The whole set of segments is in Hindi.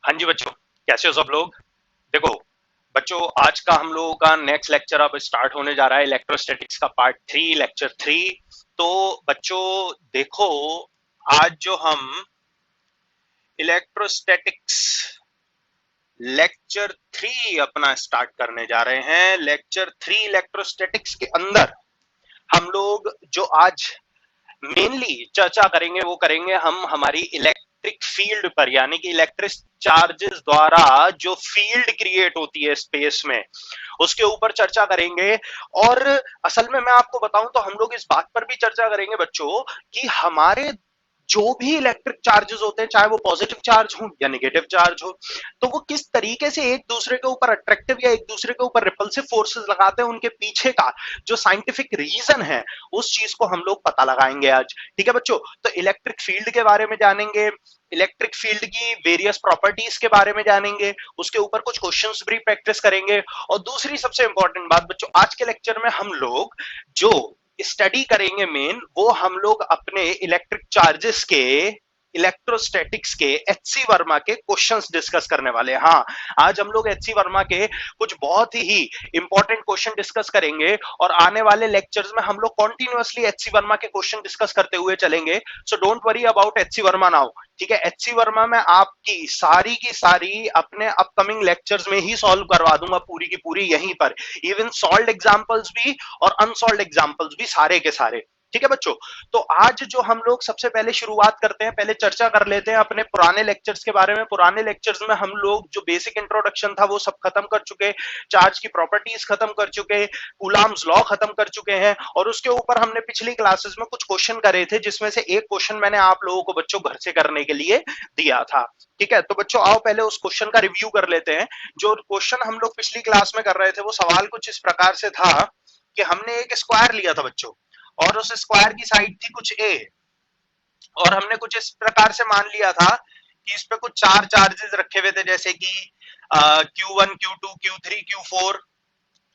हाँ जी बच्चों, कैसे हो सब लोग। देखो बच्चों, आज का हम लोगों का नेक्स्ट लेक्चर अब स्टार्ट होने जा रहा है, इलेक्ट्रोस्टैटिक्स का पार्ट 3, लेक्चर 3। तो बच्चों देखो, आज जो हम इलेक्ट्रोस्टैटिक्स लेक्चर 3 अपना स्टार्ट करने जा रहे हैं। लेक्चर 3 इलेक्ट्रोस्टैटिक्स के अंदर हम लोग जो आज मेनली चर्चा करेंगे वो करेंगे हम हमारी इलेक्ट्रिक फील्ड पर, यानी कि इलेक्ट्रिक चार्जेस द्वारा जो फील्ड क्रिएट होती है स्पेस में, उसके ऊपर चर्चा करेंगे। और असल में मैं आपको बताऊं तो हम लोग इस बात पर भी चर्चा करेंगे बच्चों कि हमारे जो भी इलेक्ट्रिक चार्जेस होते हैं, चाहे वो पॉजिटिव चार्ज हो या नेगेटिव चार्ज हो, तो वो किस तरीके से एक दूसरे के ऊपर अट्रैक्टिव या एक दूसरे के ऊपर रिपल्सिव फोर्सेस लगाते हैं, उनके पीछे का जो साइंटिफिक रीजन है उस चीज को हम लोग पता लगाएंगे आज। ठीक है बच्चों, तो इलेक्ट्रिक फील्ड के बारे में जानेंगे, इलेक्ट्रिक फील्ड की वेरियस प्रॉपर्टीज के बारे में जानेंगे, उसके ऊपर कुछ क्वेश्चंस भी प्रैक्टिस करेंगे। और दूसरी सबसे इंपॉर्टेंट बात बच्चों, आज के लेक्चर में हम लोग जो स्टडी करेंगे मेन, वो हम लोग अपने इलेक्ट्रिक चार्जेस के, इलेक्ट्रोस्टैटिक्स के एचसी वर्मा के क्वेश्चंस डिस्कस करने वाले हैं। हाँ, आज हम लोग एचसी वर्मा के कुछ बहुत ही इंपॉर्टेंट क्वेश्चन डिस्कस करेंगे और आने वाले लेक्चर्स में हम लोग कॉन्टिन्यूअसली एचसी वर्मा के क्वेश्चन डिस्कस करते हुए चलेंगे। So don't worry about HC Verma now. ठीक है, एचसी वर्मा में आपकी सारी की सारी अपने अपकमिंग लेक्चर्स में ही सॉल्व करवा दूंगा, पूरी की पूरी यहीं पर, इवन सॉल्व्ड एग्जांपल्स भी और अनसॉल्व्ड एग्जांपल्स भी, सारे के सारे। ठीक है बच्चों, तो आज जो हम लोग सबसे पहले शुरुआत करते हैं, पहले चर्चा कर लेते हैं अपने पुराने लेक्चर्स के बारे में। पुराने लेक्चर्स में हम लोग जो बेसिक इंट्रोडक्शन था वो सब खत्म कर चुके, चार्ज की प्रॉपर्टीज खत्म कर चुके, कूलम्ब्स लॉ खत्म कर चुके हैं, और उसके ऊपर हमने पिछली क्लासेस में कुछ क्वेश्चन करे थे, जिसमें से एक क्वेश्चन मैंने आप लोगों को बच्चों घर से करने के लिए दिया था। ठीक है, तो बच्चों आओ पहले उस क्वेश्चन का रिव्यू कर लेते हैं। जो क्वेश्चन हम लोग पिछली क्लास में कर रहे थे, वो सवाल कुछ इस प्रकार से था कि हमने एक स्क्वायर लिया था बच्चों, और उस स्क्वायर की साइड थी कुछ ए, और हमने कुछ इस प्रकार से मान लिया था कि इस पे कुछ चार चार्जेस रखे हुए थे, जैसे कि Q1 Q2 Q3 Q4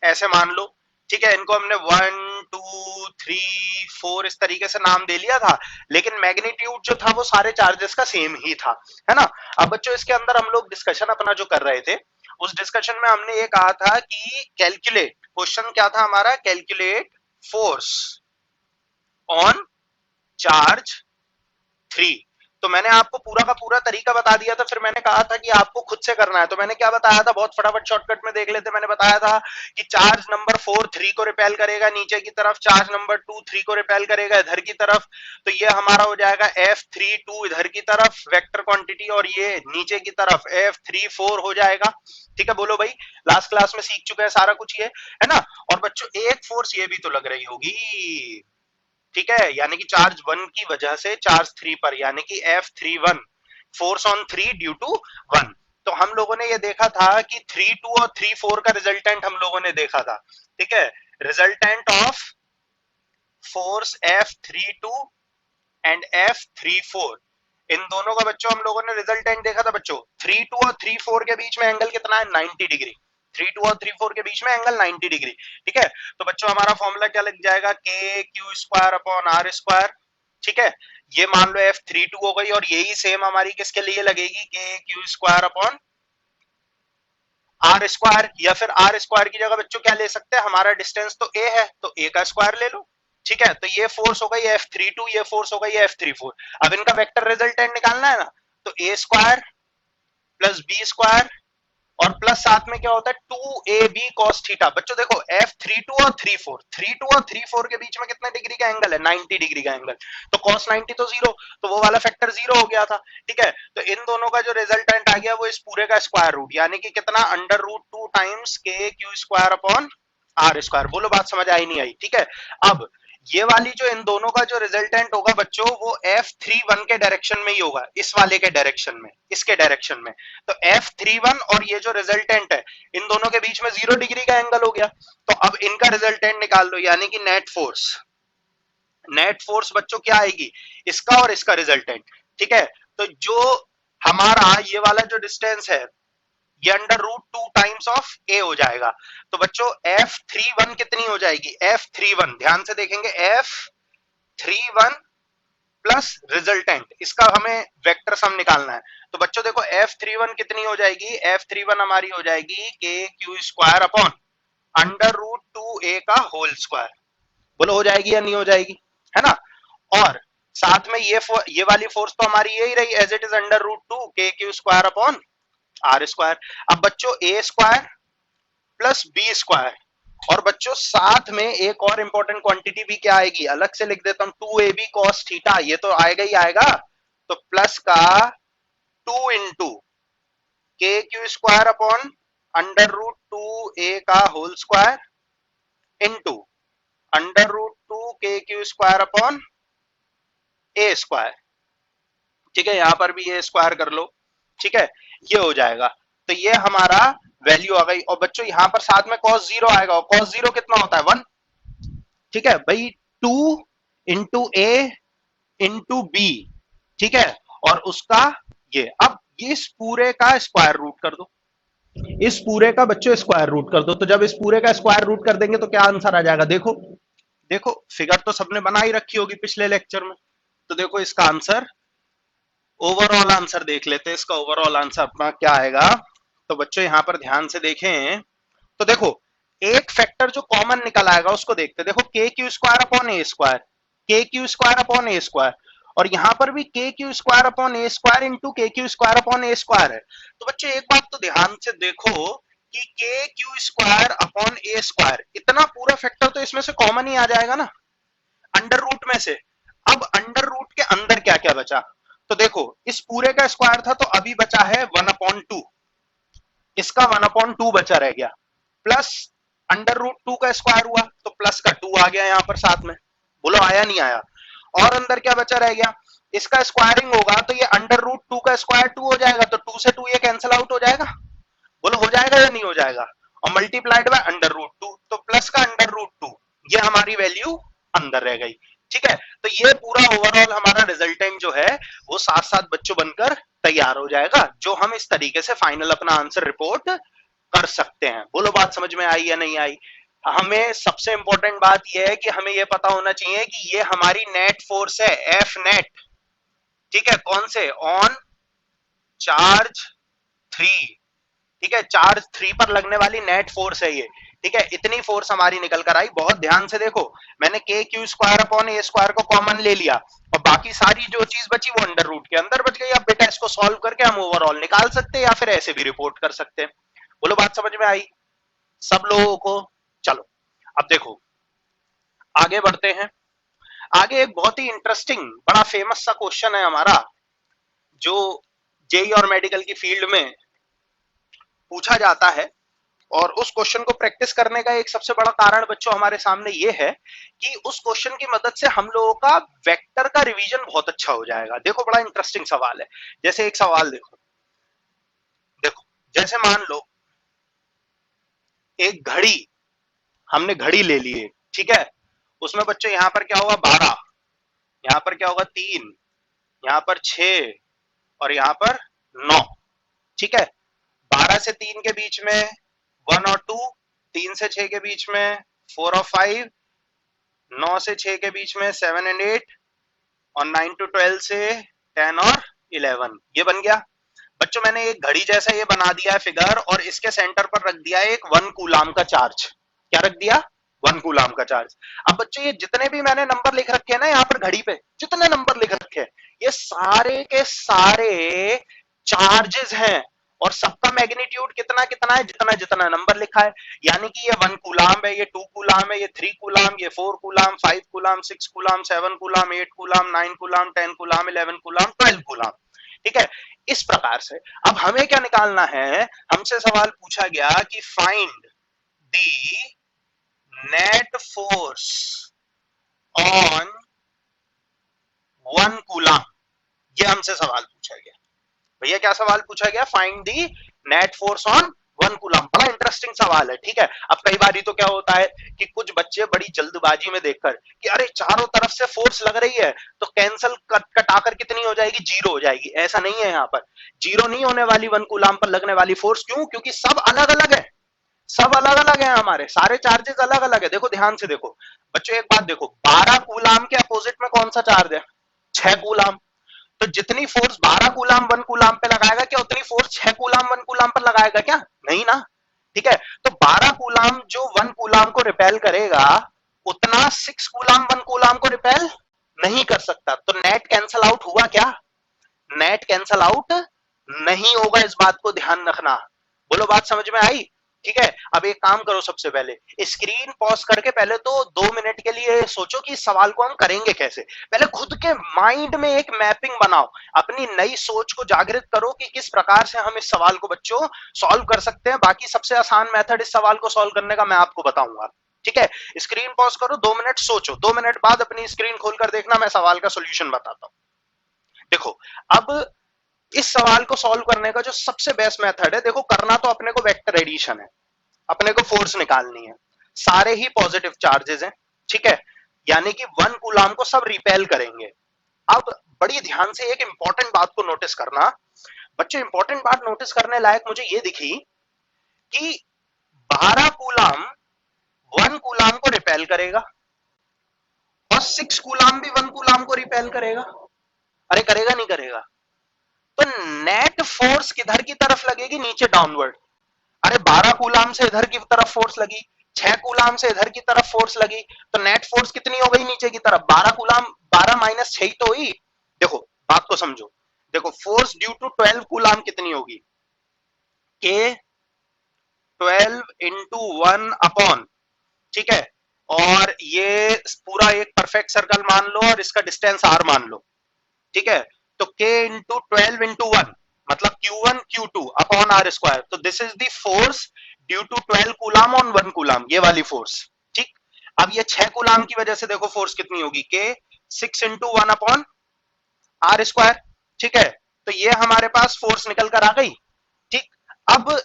ऐसे मान लो। ठीक है, इनको हमने 1 2 3 4 इस तरीके से नाम दे लिया था, लेकिन मैग्नीट्यूड जो था वो सारे चार्जेस का सेम ही था, है ना। अब बच्चों इसके अंदर हम लोग डिस्कशन अपना जो कर रहे थे, उस डिस्कशन में हमने ये कहा था कि कैलकुलेट, क्वेश्चन क्या था हमारा, कैलकुलेट फोर्स ऑन चार्ज 3। तो मैंने आपको पूरा का पूरा तरीका बता दिया था, फिर मैंने कहा था कि आपको खुद से करना है। तो मैंने क्या बताया था, बहुत फटाफट शॉर्टकट में देख लेते। मैंने बताया था कि चार्ज नंबर 4 3 को रिपेल करेगा नीचे की तरफ, चार्ज नंबर 2 3 को रिपेल करेगा इधर की तरफ, तो ये हमारा हो जाएगा F32 इधर की तरफ वेक्टर क्वांटिटी, और ये नीचे की तरफ F34 हो जाएगा। ठीक है, बोलो भाई, लास्ट क्लास में सीख चुके हैं सारा कुछ ये, है ना। और बच्चों एक फोर्स ये भी तो लग रही होगी, ठीक है, यानी कि चार्ज 1 की वजह से चार्ज 3 पर, यानी कि F31 force on 3 due to 1। तो हम लोगों ने ये देखा था कि 3 2 और 3 4 का रिजल्टेंट हम लोगों ने देखा था। ठीक है, resultant of force F32 and F34, इन दोनों का बच्चों हम लोगों ने रिजल्टेंट देखा था बच्चों। 3 2 और 3 4 के बीच में एंगल कितना है, 90 डिग्री। 3 2 और 3 4 के बीच में एंगल 90 डिग्री। ठीक है, तो बच्चों हमारा फॉर्मूला क्या लग जाएगा, k q square upon are square. ठीक है, ये मान लो F32 हो गई, और यही सेम हमारी किसके लिए लगेगी, k q square upon are square, या फिर आर स्क्वायर की जगह बच्चों क्या ले सकते हैं, हमारा डिस्टेंस तो ए है तो ए का स्क्वायर ले लो। ठीक है, तो ये फोर्स हो गई F32, ये फोर्स हो गई F34। अब इनका वेक्टर रिजल्टेंट निकालना है ना, तो ए स्क्वायर प्लस बी स्क्वायर, और प्लस साथ में क्या होता है 2ab cos थीटा। बच्चों देखो F32 और 3 4 के बीच में कितने डिग्री का एंगल है, 90 डिग्री का एंगल, तो cos 90 तो जीरो, तो वो वाला फैक्टर जीरो हो गया था। ठीक है, तो इन दोनों का जो रिजल्टेंट आ गया वो इस पूरे का स्क्वायर रूट, यानी कि कितना, √2 times k q square upon are square. बोलो बात समझ आई नहीं आई। ठीक है, अब ये वाली जो इन दोनों का जो रिजल्टेंट होगा बच्चों, वो F31 के डायरेक्शन में ही होगा, इस वाले के डायरेक्शन में, इसके डायरेक्शन में। तो F31 और ये जो रिजल्टेंट है, इन दोनों के बीच में 0 डिग्री का एंगल हो गया। तो अब इनका रिजल्टेंट निकाल लो, यानी कि नेट फोर्स, नेट फोर्स बच्चों क्या आएगी, इसका और इसका रिजल्टेंट। ठीक है, तो जो हमारा ये वाला जो डिस्टेंस है, ये √2 टाइम्स ऑफ ए हो जाएगा। तो बच्चों F31 कितनी हो जाएगी, F31 ध्यान से देखेंगे, F31 प्लस रिजल्टेंट, इसका हमें वेक्टर सम निकालना है। तो बच्चों देखो F31 कितनी हो जाएगी, F31 हमारी हो जाएगी k q square upon under root 2a का होल स्क्वायर। बोलो हो जाएगी या नहीं हो जाएगी, है ना। और साथ में ये वाली फोर्स तो हमारी यही रही as it is under root 2 k q square upon are square. अब बच्चों a square plus b square, और बच्चों साथ में एक और इंपॉर्टेंट क्वांटिटी भी क्या आएगी, अलग से लिख देता हूं, 2ab cos थीटा, ये तो आएगा ही आएगा। तो प्लस का 2 into k q square upon under root 2a का whole square into under root 2 k q square upon a square. ठीक है, यहां पर भी ए स्क्वायर कर लो। ठीक है, ये हो जाएगा। तो ये हमारा वैल्यू आ गई। और बच्चों यहां पर साथ में cos जीरो आएगा, और cos जीरो कितना होता है 1। ठीक है भाई, 2 इंटू ए इंटू बी, ठीक है, और उसका ये, अब इस पूरे का स्क्वायर रूट कर दो, इस पूरे का बच्चों स्क्वायर रूट कर दो। तो जब इस पूरे का स्क्वायर रूट कर देंगे तो क्या आंसर आ जाएगा, देखो देखो फिगर तो सबने बना ही रखी होगी पिछले लेक्चर में। तो देखो इसका आंसर, ओवरऑल आंसर देख लेते हैं, इसका ओवरऑल आंसर अपना क्या आएगा। तो बच्चों यहां पर ध्यान से देखें, तो देखो एक फैक्टर जो कॉमन निकल आएगा उसको देखते, देखो के q square upon a square, के q square upon a square, और यहां पर भी के q square upon a square into k q square upon a square है। तो बच्चों एक बात तो ध्यान से देखो कि के q square upon a square, इतना पूरा फैक्टर तो इसमें से कॉमन ही आ जाएगा ना, अंडर रूट में से। अब अंडर रूट के अंदर क्या क्या बचा, तो देखो इस पूरे का स्क्वायर था तो अभी बचा है 1/2, इसका 1/2 बचा रह गया, प्लस अंडर रूट 2 का स्क्वायर हुआ तो प्लस का 2 आ गया यहां पर साथ में। बोलो आया नहीं आया। और अंदर क्या बचा रह गया, इसका स्क्वायरिंग होगा तो ये अंडर रूट 2 का स्क्वायर 2 हो जाएगा, तो 2 से 2 ये कैंसिल आउट हो जाएगा। बोलो हो जाएगा या नहीं हो जाएगा। और मल्टीप्लाइड बाय अंडर रूट 2, तो प्लस का अंडर रूट 2, ये हमारी वैल्यू अंदर रह गई। ठीक है, तो ये पूरा ओवरऑल हमारा रिजल्टेंट जो है वो साथ साथ बच्चों बनकर तैयार हो जाएगा, जो हम इस तरीके से फाइनल अपना आंसर रिपोर्ट कर सकते हैं। बोलो बात समझ में आई या नहीं आई। हमें सबसे इंपॉर्टेंट बात यह है कि हमें यह पता होना चाहिए कि ये हमारी नेट फोर्स है, एफ नेट। ठीक है, कौन से, ऑन चार्ज 3। ठीक है, चार्ज 3 पर लगने वाली नेट फोर्स है ये। ठीक है, इतनी फोर्स हमारी निकल कर आई। बहुत ध्यान से देखो, मैंने के q square upon a square को कॉमन ले लिया, और बाकी सारी जो चीज बची वो अंडर रूट के अंदर बच गई। अब बेटा इसको सॉल्व करके हम ओवरऑल निकाल सकते हैं, या फिर ऐसे भी रिपोर्ट कर सकते हैं। बोलो बात समझ में आई सब लोगों को। चलो अब देखो आगे बढ़ते हैं। आगे एक बहुत ही इंटरेस्टिंग बड़ा फेमस सा क्वेश्चन है हमारा, जो जेई और मेडिकल की फील्ड में पूछा जाता है। और उस क्वेश्चन को प्रैक्टिस करने का एक सबसे बड़ा कारण बच्चों हमारे सामने ये है कि उस क्वेश्चन की मदद से हम लोगों का वेक्टर का रिवीजन बहुत अच्छा हो जाएगा। देखो बड़ा इंटरेस्टिंग सवाल है। जैसे एक सवाल देखो, देखो जैसे मान लो एक घड़ी, हमने घड़ी ले ली है, ठीक है, उसमें बच्चों यहां पर क्या होगा 12, यहां पर क्या होगा 3, यहां पर 6, और यहां पर 9। ठीक है, 12 से 3 के बीच में 1 और 2, 3 से 6 के बीच में 4 और 5, 9 से 6 के बीच में 7 एंड 8, और 9 to 12 से 10 और 11। ये बन गया बच्चों, मैंने एक घड़ी जैसा ये बना दिया है फिगर, और इसके सेंटर पर रख दिया है एक 1 कूलाम का चार्ज। क्या रख दिया, 1 कूलाम का चार्ज। अब बच्चों ये जितने भी मैंने नंबर लिख रखे हैं ना यहाँ पर घड़ी पे, जितने नंबर लिख रखे हैं ये सारे के सारे चार्जेस हैं, और सबका मैग्नीट्यूड कितना कितना है, जितना जितना नंबर लिखा है। यानी कि ये 1 कूलाम है, ये 2 कूलाम है, ये 3 कूलाम, ये 4 coulomb, 5 coulomb, 6 coulomb, 7 coulomb, 8 coulomb, 9 coulomb, 10 coulomb, 11 coulomb, 12 coulomb. ठीक है, इस प्रकार से। अब हमें क्या निकालना है, हमसे सवाल पूछा गया कि find the net force on 1 coulomb. ये हमसे सवाल पूछा गया। भैया क्या सवाल पूछा गया, find the net force on 1 coulomb. बड़ा इंटरेस्टिंग सवाल है। ठीक है, अब कई बार तो क्या होता है कि कुछ बच्चे बड़ी जल्दबाजी में देखकर कि अरे चारों तरफ से फोर्स लग रही है तो कैंसल कटाकर कितनी हो जाएगी, 0 हो जाएगी। ऐसा नहीं है, यहाँ पर 0 नहीं होने वाली 1 कूलम पर लगने वाली फोर्स। क्यों, क्योंकि सब अलग अलग है, सब अलग अलग है, हमारे सारे चार्जेस अलग अलग है। देखो ध्यान से देखो बच्चों, एक बात देखो, 12 कूलम के अपोजिट में कौन सा चार्ज है, 6 कूलाम। तो जितनी फोर्स 12 कूलाम 1 कूलाम पे लगाएगा क्या उतनी फोर्स 6 कूलाम 1 कूलाम पर लगाएगा क्या? नहीं ना। ठीक है, तो 12 कूलाम जो 1 कूलाम को रिपेल करेगा उतना 6 कूलाम 1 कूलाम को रिपेल नहीं कर सकता। तो नेट कैंसल आउट हुआ क्या? नेट कैंसल आउट नहीं होगा, इस बात को ध्यान रखना। बोलो बात समझ में आई? ठीक है, अब एक काम करो, सबसे पहले स्क्रीन पॉज करके पहले तो 2 मिनट के लिए सोचो कि इस सवाल को हम करेंगे कैसे। पहले खुद के माइंड में एक मैपिंग बनाओ, अपनी नई सोच को जागृत करो कि किस प्रकार से हम इस सवाल को बच्चों सॉल्व कर सकते हैं। बाकी सबसे आसान मेथड इस सवाल को सॉल्व करने का मैं आपको बताऊंगा। ठीक है, स्क्रीन पॉज करो, 2 मिनट सोचो, 2 मिनट बाद अपनी स्क्रीन खोलकर देखना, मैं सवाल का सोल्यूशन बताता हूं। देखो, अब इस सवाल को सॉल्व करने का जो सबसे बेस्ट मेथड है, देखो करना तो अपने को वेक्टर एडिशन है, अपने को फोर्स निकालनी है, सारे ही पॉजिटिव चार्जेस हैं। ठीक है, यानी कि 1 कूलाम को सब रिपेल करेंगे। अब बड़ी ध्यान से एक इंपॉर्टेंट बात को नोटिस करना बच्चों, इंपॉर्टेंट बात नोटिस करने लायक मुझे ये दिखी कि 12 कूलाम 1 कूलाम को रिपेल करेगा और 6 कूलाम भी 1 कूलाम को रिपेल करेगा। अरे करेगा नहीं करेगा? तो नेट फोर्स किधर की तरफ लगेगी? नीचे, डाउनवर्ड। अरे 12 कूलाम से इधर की तरफ फोर्स लगी, 6 कूलाम से इधर की तरफ फोर्स लगी, तो नेट फोर्स कितनी हो गई नीचे की तरफ? 12 कूलाम, 12 माइनस 6 तो हुई। देखो बात को समझो, देखो फोर्स ड्यू टू 12 कूलाम कितनी होगी? के 12 इंटू 1 अपॉन, ठीक है, और ये पूरा एक परफेक्ट सर्कल मान लो और इसका डिस्टेंस आर मान लो। ठीक है, तो k इंटू 12 इंटू 1 मतलब Q1 Q2 upon are square. तो this is the force due to 12 coulomb on 1 coulomb, ये वाली फोर्स। ठीक, अब ये 6 कूलाम की वजह से देखो फोर्स कितनी होगी? k 6 into 1 upon are square. ठीक है, तो ये हमारे पास फोर्स निकल कर आ गई। ठीक, अब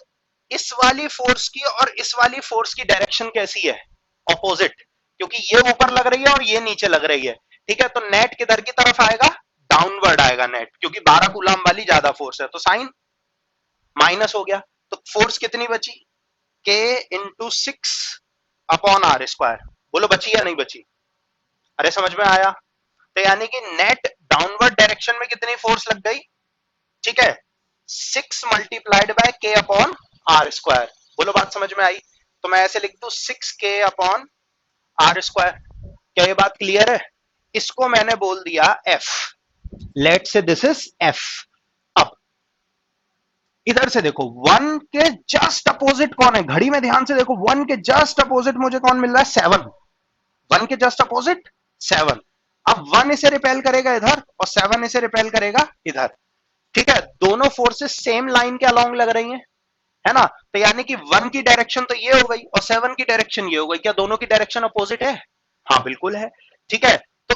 इस वाली फोर्स की और इस वाली फोर्स की डायरेक्शन कैसी है? ऑपोजिट, क्योंकि ये ऊपर लग रही है और ये नीचे लग रही है। ठीक है, तो नेट किधर की तरफ आएगा? डाउनवर्ड आएगा नेट, क्योंकि 12 कूलाम वाली ज्यादा फोर्स है, तो साइन माइनस हो गया। तो फोर्स कितनी बची? के इंटू 6 अपॉन आर स्क्वायर। बोलो बची या नहीं बची? अरे समझ में आया? तो यानी कि नेट डाउनवर्ड डायरेक्शन में कितनी फोर्स लग गई? ठीक है, 6 मल्टीप्लाइड बाय के अपॉन आर स्क्वायर। बोलो बात समझ में आई? तो मैं ऐसे लिख दू 6 के अपॉन आर स्क्वायर। क्या ये बात क्लियर है? इसको मैंने बोल दिया एफ। लेट से दिस इज एफ। अब इधर से देखो, 1 के जस्ट अपोजिट कौन है? घड़ी में ध्यान से देखो, 1 के जस्ट अपोजिट मुझे कौन मिल रहा है? 7। 1 के जस्ट अपोजिट 7। अब 1 इसे रिपेल करेगा इधर और 7 इसे रिपेल करेगा इधर। ठीक है, दोनों फोर्सेस सेम लाइन के अलोंग लग रही हैं, है ना? तो यानी कि 1 की डायरेक्शन तो ये हो गई और 7 की डायरेक्शन ये हो गई। क्या दोनों की डायरेक्शन अपोजिट है? हाँ बिल्कुल है। ठीक है, तो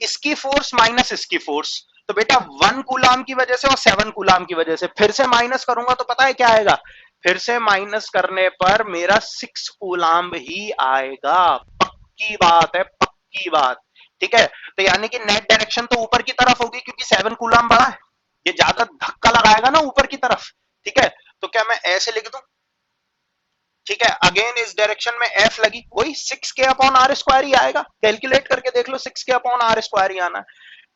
इसकी फोर्स माइनस इसकी फोर्स, तो बेटा 1 कूलाम की वजह से और 7 कूलाम की वजह से फिर से माइनस करूंगा तो पता है क्या आएगा? फिर से माइनस करने पर मेरा 6 कूलाम ही आएगा। पक्की बात है, पक्की बात। ठीक है, तो यानी कि नेट डायरेक्शन तो ऊपर की तरफ होगी, क्योंकि 7 कूलाम बड़ा है, ये ज्यादा धक्का लगाएगा ना ऊपर की तरफ। ठीक है, तो क्या मैं ऐसे लिख दूं? ठीक है, अगेन इस डायरेक्शन में एफ लगी, वही 6 के अपॉन आर स्क्वायर ही आएगा। कैलकुलेट करके देख लो, 6 के अपॉन आर स्क्वायर ही आना।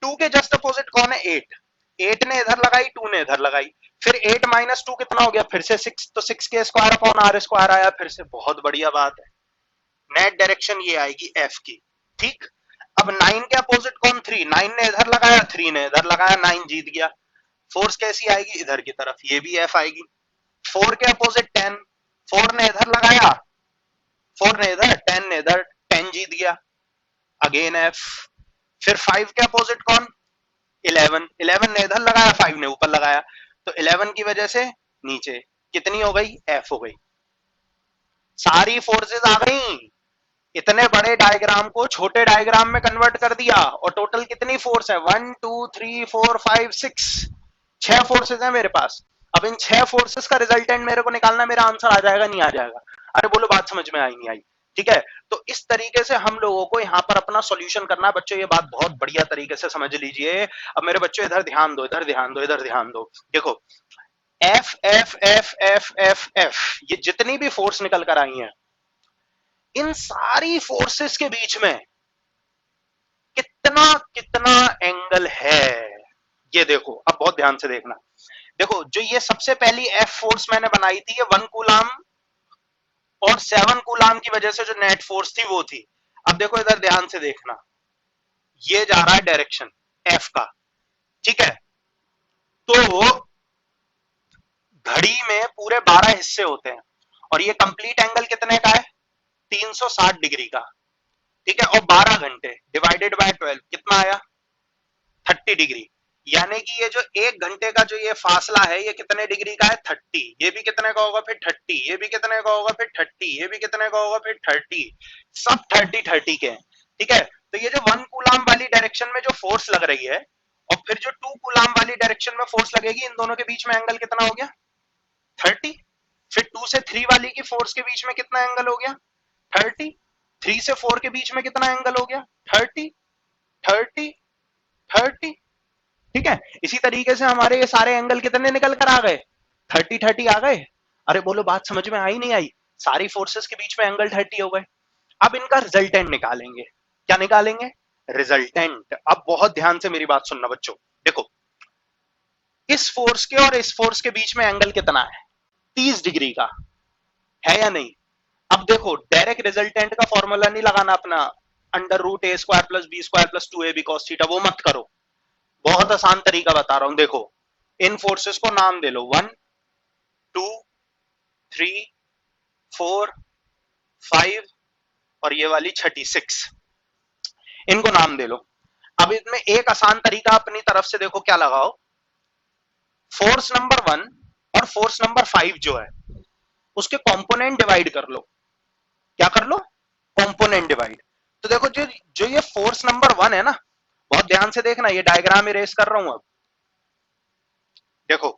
2 के जस्ट अपोजिट कौन है? 8। 8 ने इधर लगाई, 2 ने इधर लगाई, फिर 8 माइनस 2 कितना हो गया? फिर से 6, तो 6 के स्क्वायर अपॉन आर स्क्वायर आया फिर से। बहुत बढ़िया बात है, नेट डायरेक्शन ये आएगी एफ की। ठीक, अब 9 के अपोजिट कौन? 3। 9 ने इधर लगाया, 3 ने इधर लगाया, 9 जीत गया। फोर्स कैसी आएगी? इधर की तरफ, ये भी एफ आएगी। 4 के अपोजिट 10। 4 ने इधर लगाया, 4 ने इधर, 10 ने इधर, 10 जीत गया, अगेन एफ। फिर 5 के अपोजिट कौन? 11। 11 ने इधर लगाया, 5 ने ऊपर लगाया, तो 11 की वजह से नीचे कितनी हो गई? एफ हो गई। सारी फोर्सेस आ गई, इतने बड़े डायग्राम को छोटे डायग्राम में कन्वर्ट कर दिया, और टोटल कितनी फोर्स है? 1 2 3 4 5 6, 6 फोर्सेस है मेरे पास। अब इन 6 फोर्सेस का रिजल्टेंट मेरे को निकालना, मेरा आंसर आ जाएगा नहीं आ जाएगा? अरे बोलो बात समझ में आई नहीं आई? ठीक है, तो इस तरीके से हम लोगों को यहाँ पर अपना सॉल्यूशन करना है बच्चों। ये बात बहुत बढ़िया तरीके से समझ लीजिए। अब मेरे बच्चों इधर ध्यान दो, इधर ध्यान दो, इधर ध्यान दो। देखो F F F F F F, ये जितनी भी फोर्स निकल कर आई हैं, इन सारी फोर्सेस के बीच में कितना कितना कितना एंगल है ये देखो। अब बहुत ध्यान से देखना, देखो जो ये सबसे पहली एफ फोर्स मैंने बनाई थी ये 1 कूलाम और 7 कूलाम की वजह से जो नेट फोर्स थी वो थी। अब देखो इधर ध्यान से देखना, ये जा रहा है डायरेक्शन एफ का, ठीक है। तो घड़ी में पूरे 12 हिस्से होते हैं और ये कंप्लीट एंगल कितने का है, 360 डिग्री का, ठीक है। और 12 घंटे डिवाइडेड बाय 12 कितना आया, 30 डिग्री। यानी कि ये जो 1 घंटे का जो ये फासला है ये कितने डिग्री का है, 30। ये भी कितने का होगा फिर 30, ये भी कितने का होगा फिर 30, ये भी कितने का होगा फिर 30, सब 30 के हैं, ठीक है। तो ये जो 1 कूलाम वाली डायरेक्शन में जो फोर्स लग रही है और फिर जो 2 कूलाम वाली डायरेक्शन में फोर्स लगेगी, इन दोनों के बीच में एंगल कितना हो गया, 30। फिर 2 से 3 वाली की फोर्स के बीच में कितना एंगल हो गया, 30। 3 से 4 के बीच में कितना एंगल हो गया, 30 30 30, ठीक है। इसी तरीके से हमारे ये सारे एंगल कितने निकल कर आ गए, 30 आ गए। अरे बोलो बात समझ में आई नहीं आई, सारी फोर्सेस के बीच में एंगल 30 हो गए। अब इनका रिजल्टेंट निकालेंगे, क्या निकालेंगे, रिजल्टेंट। अब बहुत ध्यान से मेरी बात सुनना बच्चों, देखो इस फोर्स के और इस फोर्स के बीच में एंगल कितना है, 30 डिग्री का है या नहीं। अब देखो डायरेक्ट रिजल्टेंट का फॉर्मूला नहीं लगाना अपना, under root a square plus b square plus 2ab cos theta, वो मत करो। बहुत आसान तरीका बता रहा हूं, देखो इन फोर्सेस को नाम दे लो, 1 2 3 4 5 और ये वाली छठी 6, इनको नाम दे लो। अब इसमें एक आसान तरीका अपनी तरफ से देखो क्या लगाओ, फोर्स नंबर 1 और फोर्स नंबर 5 जो है उसके कंपोनेंट डिवाइड कर लो। क्या कर लो, कंपोनेंट डिवाइड। तो देखो जो जो ये फोर्स नंबर 1 है ना, बहुत ध्यान से देखना, ये डायग्राम इरेज कर रहा हूं। अब देखो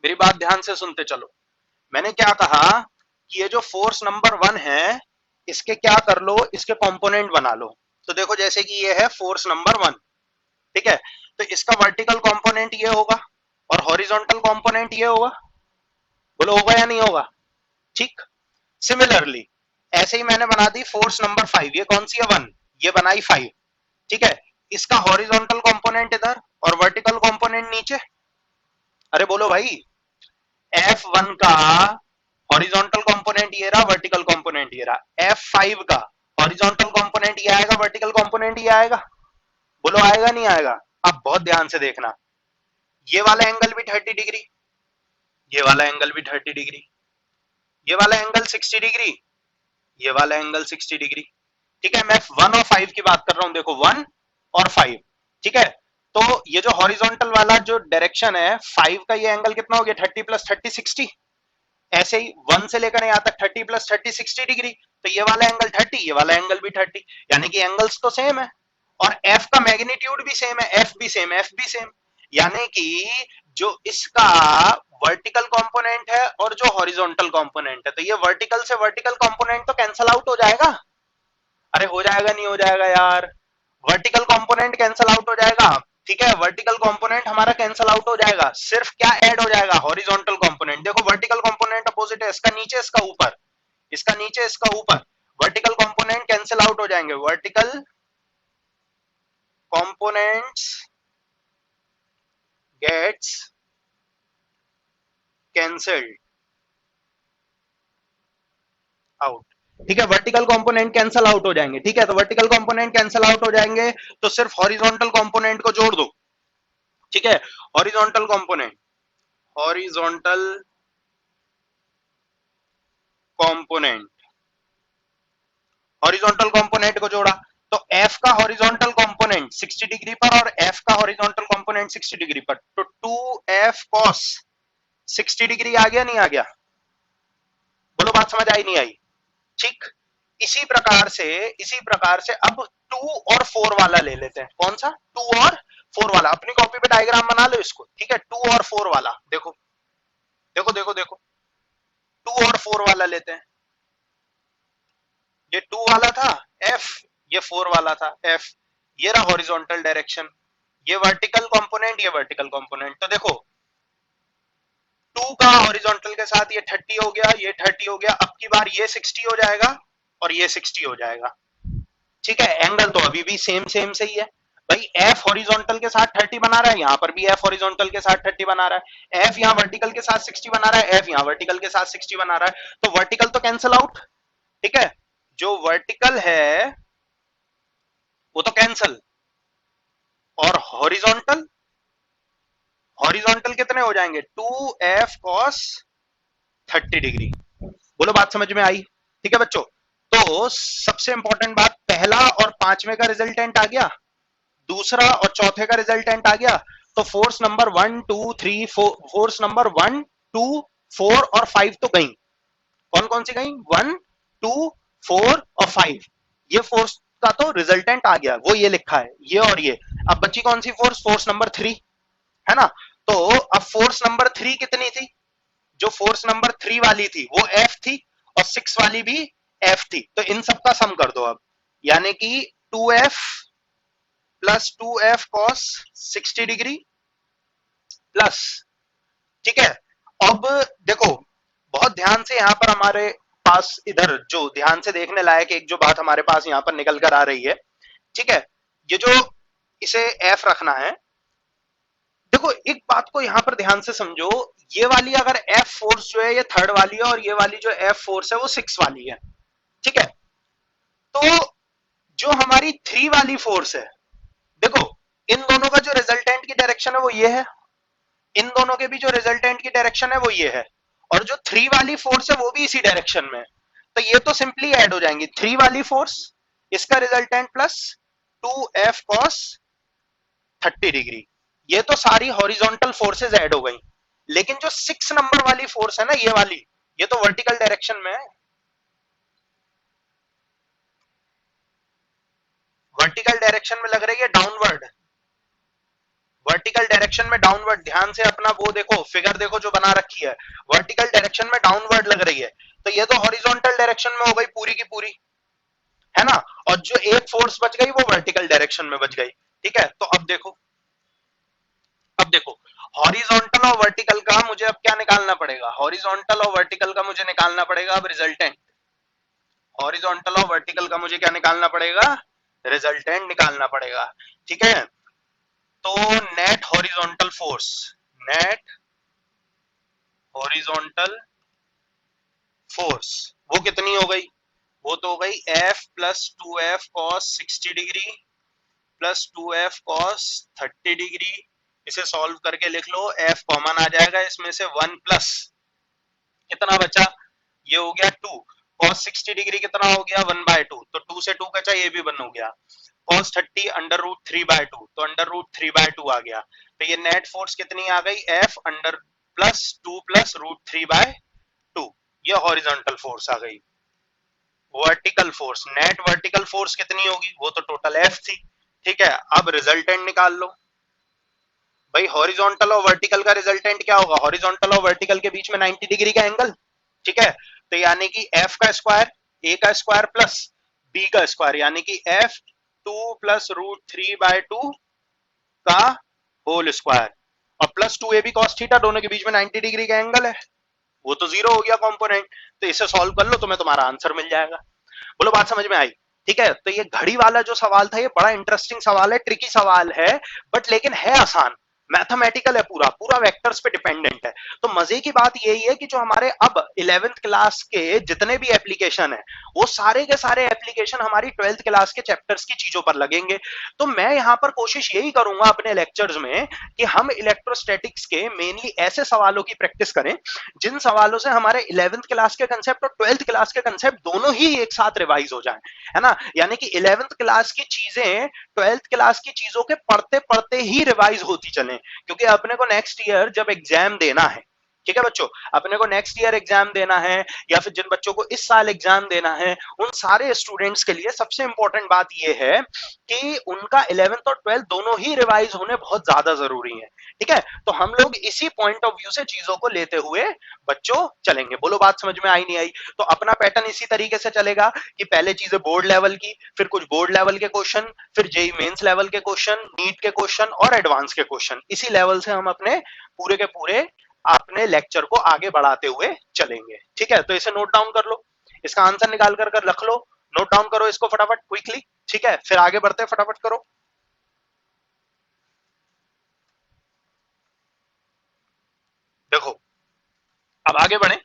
मेरी बात ध्यान से सुनते चलो, मैंने क्या कहा कि ये जो फोर्स नंबर 1 है इसके क्या कर लो, इसके कंपोनेंट बना लो। तो देखो जैसे कि ये है फोर्स नंबर 1, ठीक है। तो इसका वर्टिकल कंपोनेंट ये होगा और हॉरिजॉन्टल कंपोनेंट ये होगा, बोलो होगा या नहीं होगा, ठीक। सिमिलरली ऐसे ही मैंने बना दी फोर्स नंबर 5, ये कौन सी है 1, ये बनाई 5, ठीक है। इसका हॉरिजॉन्टल कंपोनेंट इधर और वर्टिकल कंपोनेंट नीचे। अरे बोलो भाई, F1 का हॉरिजॉन्टल कंपोनेंट ये रहा, वर्टिकल कंपोनेंट ये रहा। F5 का हॉरिजॉन्टल कंपोनेंट ये आएगा, वर्टिकल कंपोनेंट ये आएगा, बोलो आएगा नहीं आएगा। अब बहुत ध्यान से देखना, ये वाला एंगल भी 30 डिग्री, ये वाला एंगल भी 30 डिग्री, ये वाला एंगल 60 डिग्री, ये वाला एंगल 60 डिग्री, ठीक है। मैं 1 और 5 की बात कर रहा हूं, देखो 1 और 5, ठीक है। तो ये जो हॉरिजॉन्टल वाला जो डायरेक्शन है 5 का, ये एंगल कितना हो गया, 30 प्लस 30 60। ऐसे ही 1 से लेकर यहाँ तक 30 प्लस 30 60 डिग्री, तो ये वाला एंगल 30, ये वाला एंगल भी 30, यानी कि एंगल्स तो सेम है और एफ का मैग्नीट्यूड भी सेम है, एफ भी सेम, एफ भी सेम। यानी कि जो इसका वर्टिकल कंपोनेंट है और जो हॉरिजॉन्टल कंपोनेंट है, तो ये वर्टिकल से वर्टिकल कंपोनेंट तो कैंसल आउट हो जाएगा। अरे हो जाएगा नहीं हो जाएगा यार, वर्टिकल कंपोनेंट कैंसल आउट हो जाएगा, ठीक है। वर्टिकल कंपोनेंट हमारा कैंसल आउट हो जाएगा, सिर्फ क्या ऐड हो जाएगा, हॉरिजॉन्टल कंपोनेंट। देखो वर्टिकल कंपोनेंट अपोजिट है, इसका नीचे इसका ऊपर, इसका नीचे इसका ऊपर, वर्टिकल कंपोनेंट कैंसल आउट हो जाएंगे, vertical components gets cancelled out, ठीक है। वर्टिकल कंपोनेंट कैंसल आउट हो जाएंगे, ठीक है। तो वर्टिकल कंपोनेंट कैंसल आउट हो जाएंगे तो सिर्फ हॉरिजॉन्टल कंपोनेंट को जोड़ दो, ठीक है। Horizontal component, horizontal component, horizontal component को जोड़ा तो एफ का हॉरिजॉन्टल कंपोनेंट 60 डिग्री पर और एफ का हॉरिजॉन्टल कंपोनेंट 60 डिग्री पर, तो 2f cos 60 डिग्री आ गया नहीं आ गया, बोलो बात समझ आई नहीं आई, ठीक। इसी प्रकार से अब 2 और 4 वाला ले लेते हैं। कौन सा, 2 और 4 वाला, अपनी कॉपी पे डायग्राम बना लो इसको, ठीक है। 2 और 4 वाला देखो देखो देखो देखो, 2 और 4 वाला लेते हैं। ये 2 वाला था F, ये 4 वाला था F, ये रहा हॉरिजॉन्टल डायरेक्शन, ये वर्टिकल कंपोनेंट, ये वर्टिकल कंपोनेंट। तो देखो 2 का हॉरिजॉन्टल के साथ ये 30 हो गया, ये 30 हो गया, अब की बार ये 60 हो जाएगा और ये 60 हो जाएगा, ठीक है, एंगल तो अभी भी सेम सेम से ही है भाई। एफ हॉरिजॉन्टल के साथ 30 बना रहा है, यहां पर भी एफ हॉरिजॉन्टल के साथ 30 बना रहा है, एफ यहां वर्टिकल के साथ 60 बना रहा है, एफ यहां वर्टिकल के साथ 60 बना रहा है, तो वर्टिकल तो कैंसिल आउट। ठीक है, जो वर्टिकल है वो तो कैंसिल, और हॉरिजॉन्टल, हॉरिजॉन्टल कितने हो जाएंगे, 2f cos 30 डिग्री। बोलो बात समझ में आई। ठीक है बच्चों, तो सबसे इंपॉर्टेंट बात, पहला और पांचवें का रिजल्टेंट आ गया, दूसरा और चौथे का रिजल्टेंट आ गया, तो फोर्स नंबर 1 2 3 4, फोर्स नंबर 1 2 4 और 5 तो गई। कौन कौन सी गई, 1 2 4 और 5, ये फोर्स का तो रिजल्टेंट आ गया, वो ये लिखा है, ये और ये। अब बची कौन सी फोर्स, फोर्स नंबर 3, है ना। तो अब फोर्स नंबर 3 कितनी थी, जो फोर्स नंबर 3 वाली थी वो एफ थी, और 6 वाली भी एफ थी, तो इन सब का सम कर दो अब, यानी कि 2f plus 2f cos 60 degree plus, ठीक है। अब देखो बहुत ध्यान से, यहां पर हमारे पास इधर जो ध्यान से देखने लायक एक जो बात हमारे पास यहां पर निकल कर आ रही है, ठीक है, ये जो इसे f रखना है, देखो एक बात को यहां पर ध्यान से समझो, ये वाली अगर एफ फोर्स जो है ये थर्ड वाली है, और ये वाली जो एफ फोर्स है वो 6 वाली है, ठीक है। तो जो हमारी 3 वाली फोर्स है, देखो इन दोनों का जो रिजल्टेंट की डायरेक्शन है वो ये है, इन दोनों के भी जो रिजल्टेंट की डायरेक्शन है वो ये है, और जो 3 वाली फोर्स है वो भी इसी डायरेक्शन में है, तो ये तो सिंपली ऐड हो जाएंगी, 3 वाली फोर्स इसका resultant plus 2f cos 30 degree, ये तो सारी हॉरिजॉन्टल फोर्सेस ऐड हो गई। लेकिन जो 6 नंबर वाली फोर्स है ना, ये वाली, ये तो वर्टिकल डायरेक्शन में है, वर्टिकल डायरेक्शन में लग रही है डाउनवर्ड, वर्टिकल डायरेक्शन में डाउनवर्ड, ध्यान से अपना वो देखो, फिगर देखो जो बना रखी है, वर्टिकल डायरेक्शन में डाउनवर्ड लग रही है, तो ये तो हॉरिजॉन्टल डायरेक्शन में हो गई पूरी की पूरी, है ना। और जो एक फोर्स बच गई वो वर्टिकल डायरेक्शन में बच गई, ठीक है। तो अब देखो, अब देखो हॉरिजॉन्टल और वर्टिकल का मुझे अब क्या निकालना पड़ेगा, हॉरिजॉन्टल और वर्टिकल का मुझे निकालना पड़ेगा अब रिजल्टेंट, हॉरिजॉन्टल और वर्टिकल का मुझे क्या निकालना पड़ेगा, रिजल्टेंट निकालना पड़ेगा, ठीक है। तो net horizontal force, net horizontal force वो कितनी हो गई, वो तो हो गई F plus 2f cos 60 degree plus 2f cos 30 degree, इसे सॉल्व करके लिख लो, F कॉमन आ जाएगा इसमें से, 1 प्लस कितना बचा, ये हो गया 2, cos 60 डिग्री कितना हो गया 1/2, तो 2 से 2 बचा, ये भी 1 हो गया, cos 30 अंडर रूट 3/2, तो अंडर रूट 3/2 आ गया, तो ये नेट फोर्स कितनी आ गई, F under plus 2 plus root 3/2, ये हॉरिजॉन्टल फोर्स आ गई। Vertical force, net vertical force कितनी होगी, वो तो टोटल F थी, ठीक है। अब रिजल्टेंट निकाल लो भाई, हॉरिजॉन्टल और वर्टिकल का रिजल्टेंट क्या होगा, हॉरिजॉन्टल और वर्टिकल के बीच में 90 डिग्री का एंगल, ठीक है। तो यानी कि F का स्क्वायर, A का स्क्वायर प्लस B का स्क्वायर, यानी कि F 2 प्लस रूट 3/2 का होल स्क्वायर, और प्लस 2AB cos थीटा, दोनों के बीच में 90 डिग्री का एंगल है, वो तो जीरो हो गया कंपोनेंट, तो इसे सॉल्व कर लो, तुम्हें तुम्हारा आंसर मिल जाएगा। बोलो बात समझ में आई। ठीक है, तो ये घड़ी वाला जो सवाल था ये बड़ा इंटरेस्टिंग सवाल है, ट्रिकी सवाल है, बट लेकिन है आसान, मैथमेटिकल है, पूरा पूरा वेक्टर्स पे डिपेंडेंट है। तो मजे की बात यही है कि जो हमारे अब 11th क्लास के जितने भी एप्लीकेशन है, वो सारे के सारे एप्लीकेशन हमारी 12th क्लास के चैप्टर्स की चीजों पर लगेंगे। तो मैं यहाँ पर कोशिश यही करूंगा अपने लेक्चर्स में कि हम इलेक्ट्रोस्टैटिक्स के मेनली ऐसे सवालों की प्रैक्टिस करें जिन सवालों से हमारे 11th क्लास के कंसेप्ट और 12th क्लास के कंसेप्ट दोनों ही एक साथ रिवाइज हो जाएं, है ना। यानी कि 11th क्लास की चीजें 12th क्लास की चीजों के पढ़ते पढ़ते ही रिवाइज होती चलें, क्योंकि अपने को नेक्स्ट ईयर जब एग्जाम देना है, ठीक है बच्चों, अपने को नेक्स्ट ईयर एग्जाम देना है, या फिर जिन बच्चों को इस साल एग्जाम देना है, उन सारे स्टूडेंट्स के लिए सबसे इंपॉर्टेंट बात यह है कि उनका 11th और 12th दोनों ही रिवाइज होने बहुत ज्यादा जरूरी है, ठीक है। तो हम लोग इसी पॉइंट ऑफ व्यू से चीजों को लेते हुए बच्चों चलेंगे। बोलो बात समझ में आई नहीं आई। तो अपना पैटर्न इसी तरीके से चलेगा कि पहले चीजें बोर्ड लेवल की, फिर कुछ बोर्ड लेवल के क्वेश्चन, फिर जेई मेंस लेवल के क्वेश्चन, नीट के क्वेश्चन और एडवांस के क्वेश्चन, इसी लेवल से हम अपने पूरे के पूरे अपने लेक्चर को आगे बढ़ाते हुए चलेंगे, ठीक है। तो इसे नोट डाउन कर लो, इसका आंसर निकाल कर रख लो, नोट डाउन करो इसको फटाफट क्विकली। ठीक है, फिर आगे बढ़ते, फटाफट करो। देखो, अब आगे बढ़े।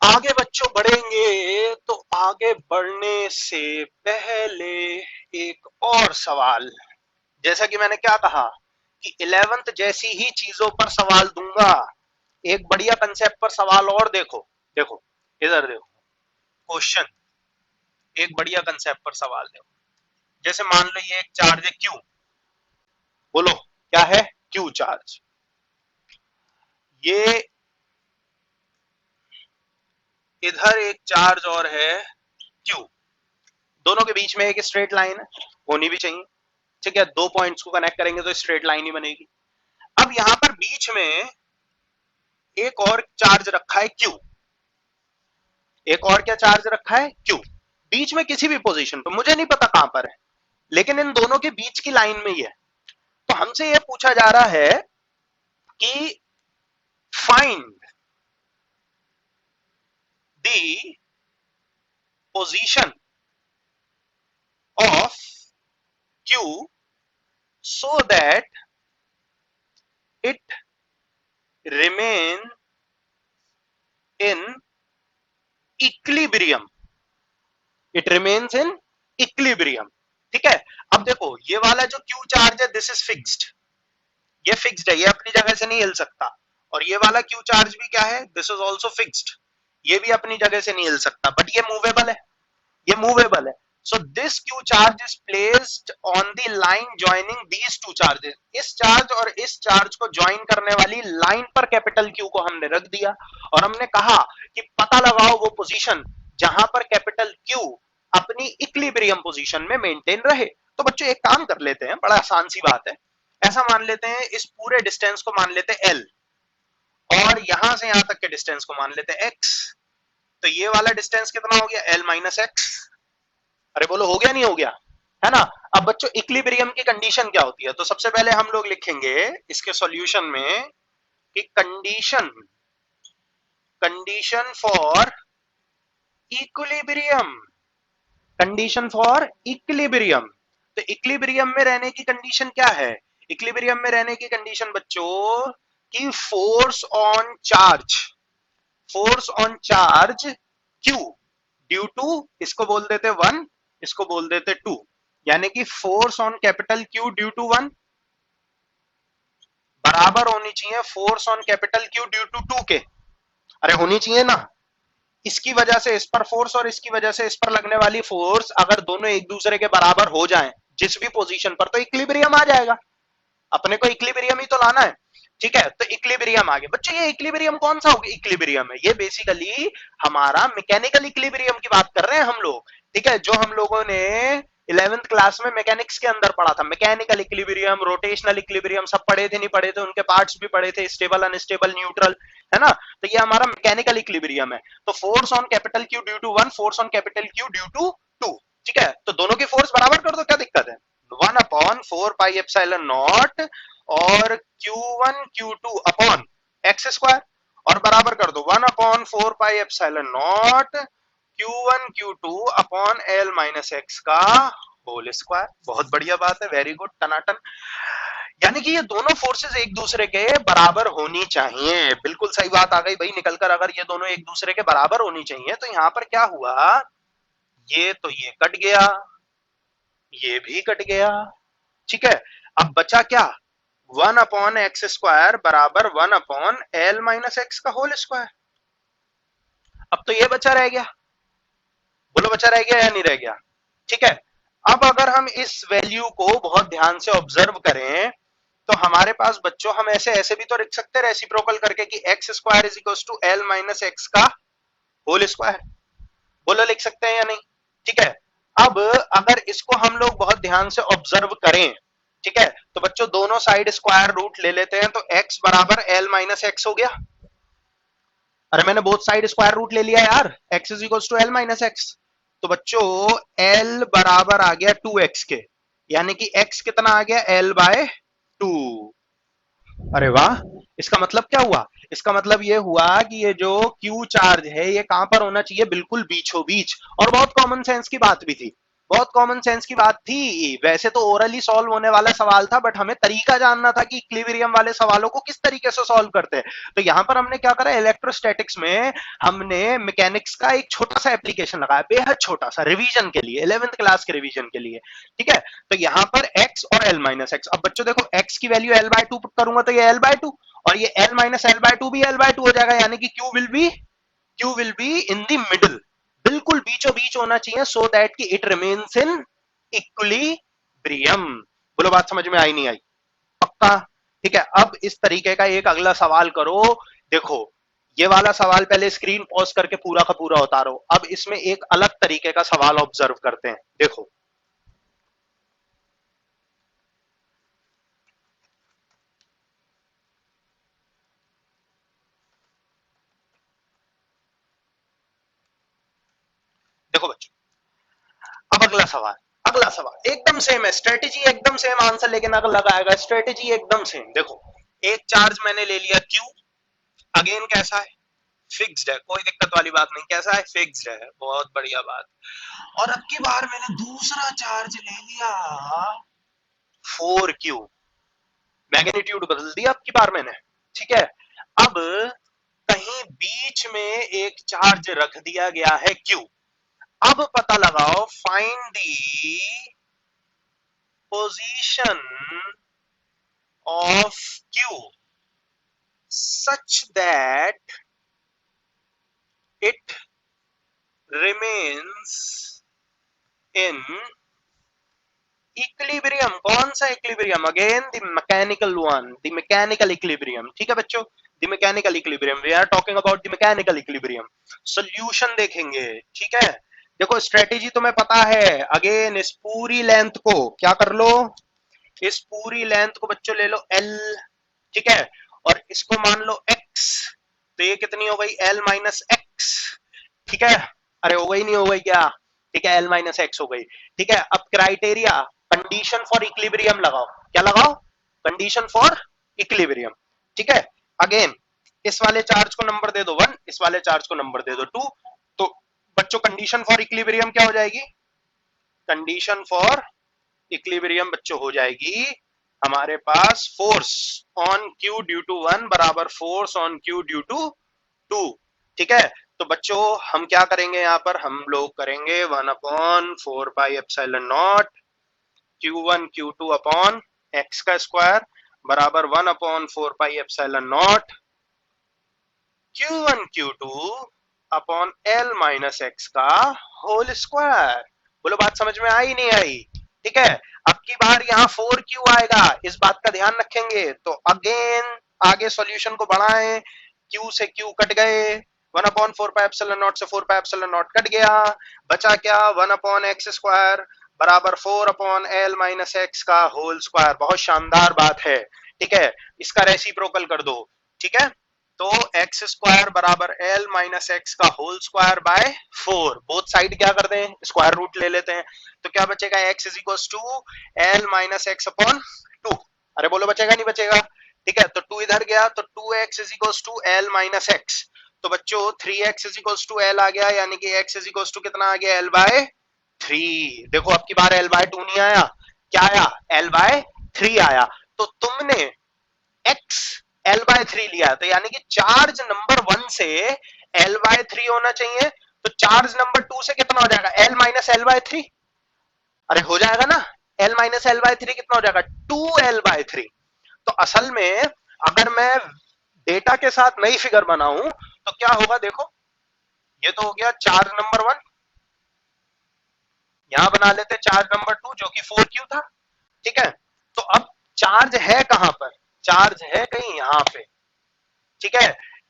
आगे बच्चों बढ़ेंगे तो आगे बढ़ने से पहले एक और सवाल, जैसा कि मैंने क्या कहा कि 11th जैसी ही चीजों पर सवाल दूंगा। एक बढ़िया कंसेप्ट पर सवाल और देखो, देखो इधर देखो, क्वेश्चन एक बढ़िया कंसेप्ट पर सवाल देखो। जैसे मान लो ये एक चार्ज है क्यू, बोलो क्या है, क्यू चार्ज। ये इधर एक चार्ज और है क्यू, दोनों के बीच में एक स्ट्रेट लाइन है, होनी भी चाहिए। ठीक है, दो पॉइंट्स को कनेक्ट करेंगे तो स्ट्रेट लाइन ही बनेगी। अब यहां पर बीच में एक और चार्ज रखा है क्यू, एक और क्या चार्ज रखा है क्यू, बीच में किसी भी पोजीशन पर, मुझे नहीं पता कहां पर है, लेकिन इन दोनों के बीच की लाइन में ही है। तो हमसे यह पूछा जा रहा है कि find the position of Q so that it remain in equilibrium, it remains in equilibrium। ठीक है, अब देखो ये वाला जो Q चार्ज है दिस इज फिक्स्ड, ये फिक्स्ड है, ये अपनी जगह से नहीं हिल सकता। और ये वाला Q चार्ज भी क्या है, दिस इज ऑल्सो फिक्स्ड, ये भी अपनी जगह से नहीं हिल सकता, बट ये मूवेबल है, ये मूवेबल है। So this Q charge is placed on the line joining these two charges। इस चार्ज और इस चार्ज को ज्वाइन करने वाली लाइन पर कैपिटल Q को हमने रख दिया और हमने कहा कि पता लगाओ वो पोजीशन जहां पर कैपिटल Q अपनी इक्विलिब्रियम पोजीशन में मेंटेन रहे। तो बच्चों एक काम कर लेते हैं, बड़ा आसान सी बात है, ऐसा मान लेते हैं इस पूरे डिस्टेंस को मान लेते हैं L और यहां से यहां तक के डिस्टेंस को मान लेते हैं X। तो ये वाला डिस्टेंस कितना हो गया, L माइनस एक्स। अरे बोलो हो गया नहीं हो गया, है ना। अब बच्चों इक्विलिब्रियम की कंडीशन क्या होती है, तो सबसे पहले हम लोग लिखेंगे इसके सॉल्यूशन में कि condition, condition for equilibrium, condition for equilibrium. तो इक्विलिब्रियम में रहने की कंडीशन क्या है, इक्विलिब्रियम में रहने की कंडीशन बच्चों की force on charge, force on charge Q due to, इसको बोल देते 1, इसको बोल देते 2, यानी कि force on capital Q due to 1 बराबर होनी चाहिए force on capital Q due to 2 के। अरे होनी चाहिए ना, इसकी वजह से इस पर फोर्स और इसकी वजह से इस पर लगने वाली फोर्स अगर दोनों एक दूसरे के बराबर हो जाएं जिस भी पोजीशन पर, तो इक्विलिब्रियम आ जाएगा। अपने को इक्विलिब्रियम ही तो लाना है। ठीक है, तो इक्विलिब्रियम आ गया बच्चों। ये इक्विलिब्रियम कौन सा होगा, इक्विलिब्रियम है ये बेसिकली हमारा मैकेनिकल इक्विलिब्रियम की बात कर रहे हैं हम लोग। ठीक है, जो हम लोगों ने 11th क्लास में मैकेनिक्स के अंदर पढ़ा था, मैकेनिकल इक्विलिब्रियम, रोटेशनल इक्विलिब्रियम सब पढ़े थे, नहीं पढ़े थे, उनके पार्ट्स भी पढ़े थे, स्टेबल अनस्टेबल न्यूट्रल, है ना। तो ये हमारा मैकेनिकल इक्विलिब्रियम है। तो force on capital Q due to 1, force on capital Q due to 2। ठीक है, तो दोनों की फोर्स बराबर कर दो, क्या दिक्कत है, 1/4 पाई एप्सिलॉन नॉट और Q1 Q2 upon x square, और बराबर कर दो 1/4 pi epsilon not Q1 Q2 upon L minus x का होल स्क्वायर। बहुत बढ़िया बात है, वेरी गुड, टनाटन। यानी कि ये दोनों फोर्सेस एक दूसरे के बराबर होनी चाहिए, बिल्कुल सही बात आ गई भाई निकलकर, अगर ये दोनों एक दूसरे के बराबर होनी चाहिए तो यहां पर क्या हुआ, ये तो ये कट गया, ये भी कट गया। ठीक है, अब बचा क्या, 1/x² बराबर 1/L माइनस एक्स का होल स्क्वायर। अब तो ये बचा रह गया, बोलो बचा रह गया या नहीं रह गया। ठीक है, अब अगर हम इस वैल्यू को बहुत ध्यान से ऑब्जर्व करें तो हमारे पास बच्चों, हम ऐसे ऐसे भी तो लिख सकते हैं रेसिप्रोकल करके कि x² is equal to L minus x का होल स्क्वायर, बोलो लिख सकते हैं या नहीं। ठीक है, अब अगर इसको हम लोग बहुत ध्यान से ऑब्जर्व करें, ठीक है, तो बच्चों दोनों साइड स्क्वायर रूट ले लेते हैं, तो x बराबर L माइनस एक्स हो गया। अरे मैंने बोथ साइड स्क्वायर रूट ले लिया यार, x is equal to L minus x. तो बच्चों L बराबर आ गया 2x के, यानी कि x कितना आ गया, L बाय 2। अरे वाह, इसका मतलब क्या हुआ, इसका मतलब ये हुआ कि ये जो Q चार्ज है ये कहां पर होना चाहिए, बिल्कुल बीचों बीच। और बहुत कॉमन सेंस की बात भी थी, बहुत कॉमन सेंस की बात थी। वैसे तो ओरली सॉल्व होने वाला सवाल था, बट हमें तरीका जानना था कि इक्विलिब्रियम वाले सवालों को किस तरीके से सॉल्व करते हैं। तो यहां पर हमने क्या करा, इलेक्ट्रोस्टैटिक्स में हमने मैकेनिक्स का एक छोटा सा एप्लीकेशन लगाया, बेहद छोटा सा, रिवीजन के लिए, 11th क्लास के रिवीजन के लिए। ठीक है, तो यहां पर x और l माइनस एक्स, अब बच्चों देखो x की वैल्यू l/2 पुट करूंगा तो ये l/2, और ये l माइनस l/2 भी l/2 हो जाएगा, यानी कि q will be in the middle, बिल्कुल बीचों बीच होना चाहिए, सो दैट कि इट रिमेन्स इन इक्विलिब्रियम। बोलो बात समझ में आई नहीं आई? पक्का? ठीक है, अब इस तरीके का एक अगला सवाल करो। देखो ये वाला सवाल पहले स्क्रीन पॉज करके पूरा का पूरा उतारो, अब इसमें एक अलग तरीके का सवाल ऑब्जर्व करते हैं। देखो देखो बच्चों, अब अगला सवाल एकदम सेम है, स्ट्रेटेजी एकदम सेम, आंसर लेकिन अलग आएगा, स्ट्रेटेजी एकदम सेम। देखो एक चार्ज मैंने ले लिया Q, अगेन कैसा है, फिक्स्ड है, कोई दिक्कत वाली बात नहीं, कैसा है, फिक्स्ड है, बहुत बढ़िया बात। और अब की बार मैंने दूसरा चार्ज ले लिया 4Q, मैग्नीट्यूड बदल दिया अब की बार मैंने। ठीक है, अब कहीं बीच में एक चार्ज रख दिया गया है Q। अब पता लगाओ, find the position of Q such that it remains in equilibrium. कौन सा equilibrium? Again the mechanical one, the mechanical equilibrium. ठीक है बच्चों, the mechanical equilibrium, we are talking about the mechanical equilibrium. Solution देखेंगे। ठीक है, देखो स्ट्रेटेजी तुम्हें पता है, अगेन इस पूरी लेंथ को क्या कर लो, इस पूरी लेंथ को बच्चों ले लो L। ठीक है, और इसको मान लो X, तो ये कितनी हो गई, L माइनस एक्स। ठीक है, अरे हो गई नहीं हो गई क्या? ठीक है, L माइनस एक्स हो गई। ठीक है, अब क्राइटेरिया, कंडीशन फॉर इक्विलिब्रियम लगाओ, क्या लगाओ, कंडीशन फॉर इक्विलिब्रियम। ठीक है, अगेन इस वाले चार्ज को नंबर दे दो 1, इस वाले चार्ज को नंबर दे दो 2, तो बच्चों कंडीशन फॉर इक्विलिब्रियम क्या हो जाएगी, कंडीशन फॉर इक्विलिब्रियम बच्चों हो जाएगी हमारे पास force on Q due to 1 बराबर force on Q due to 2। ठीक है, तो बच्चों हम क्या करेंगे, यहां पर हम लोग करेंगे 1/4 pi epsilon not Q1 Q2 upon x का स्क्वायर बराबर 1/4 pi epsilon not Q1 Q2 upon L minus x का होल स्क्वायर। बोलो बात समझ में आई नहीं आई? ठीक है, अब की बार यहाँ 4Q आएगा, इस बात का ध्यान रखेंगे। तो अगेन आगे सॉल्यूशन को बढ़ाएं, Q से Q कट गए, 1/4 पाई एप्सिलॉन नॉट से 4 पाई एप्सिलॉन नॉट कट गया, बचा क्या, 1/x स्क्वायर बराबर 4/L माइनस एक्स का होल स्क्वायर। बहुत शानदार बात है। ठीक है, इसका रेसिप्रोकल कर दो। ठीक है, तो एक्स स्क्वायर बराबर एल माइनस एक्स का whole square by 4, both side क्या कर दें, स्क्वायर रूट ले लेते हैं, तो क्या बचेगा, x is equal to L minus x upon 2। अरे बोलो बचेगा नहीं बचेगा? ठीक है, तो 2 इधर गया, तो 2x is equal to L minus x, तो बच्चों 3x is equal to L आ गया, यानी कि x इज इक्वल टू कितना आ गया, एल बाय 3। देखो अब की बार एल बाय 2 नहीं आया, क्या आया, एल बाय 3 आया। तो तुमने x L बाय 3 लिया, तो यानी कि चार्ज नंबर 1 से L बाय 3 होना चाहिए, तो चार्ज नंबर 2 से कितना हो जाएगा, L माइनस एल बाय 3। अरे हो जाएगा ना, L माइनस एल बाय 3 कितना हो जाएगा, 2L बाय 3। तो असल में अगर मैं डेटा के साथ नई फिगर बनाऊं तो क्या होगा, देखो ये तो हो गया चार्ज नंबर 1, यहां बना लेते चार्ज नंबर 2 जो कि 4Q था। ठीक है, तो अब चार्ज है कहां पर, चार्ज है कहीं यहां पे। ठीक है,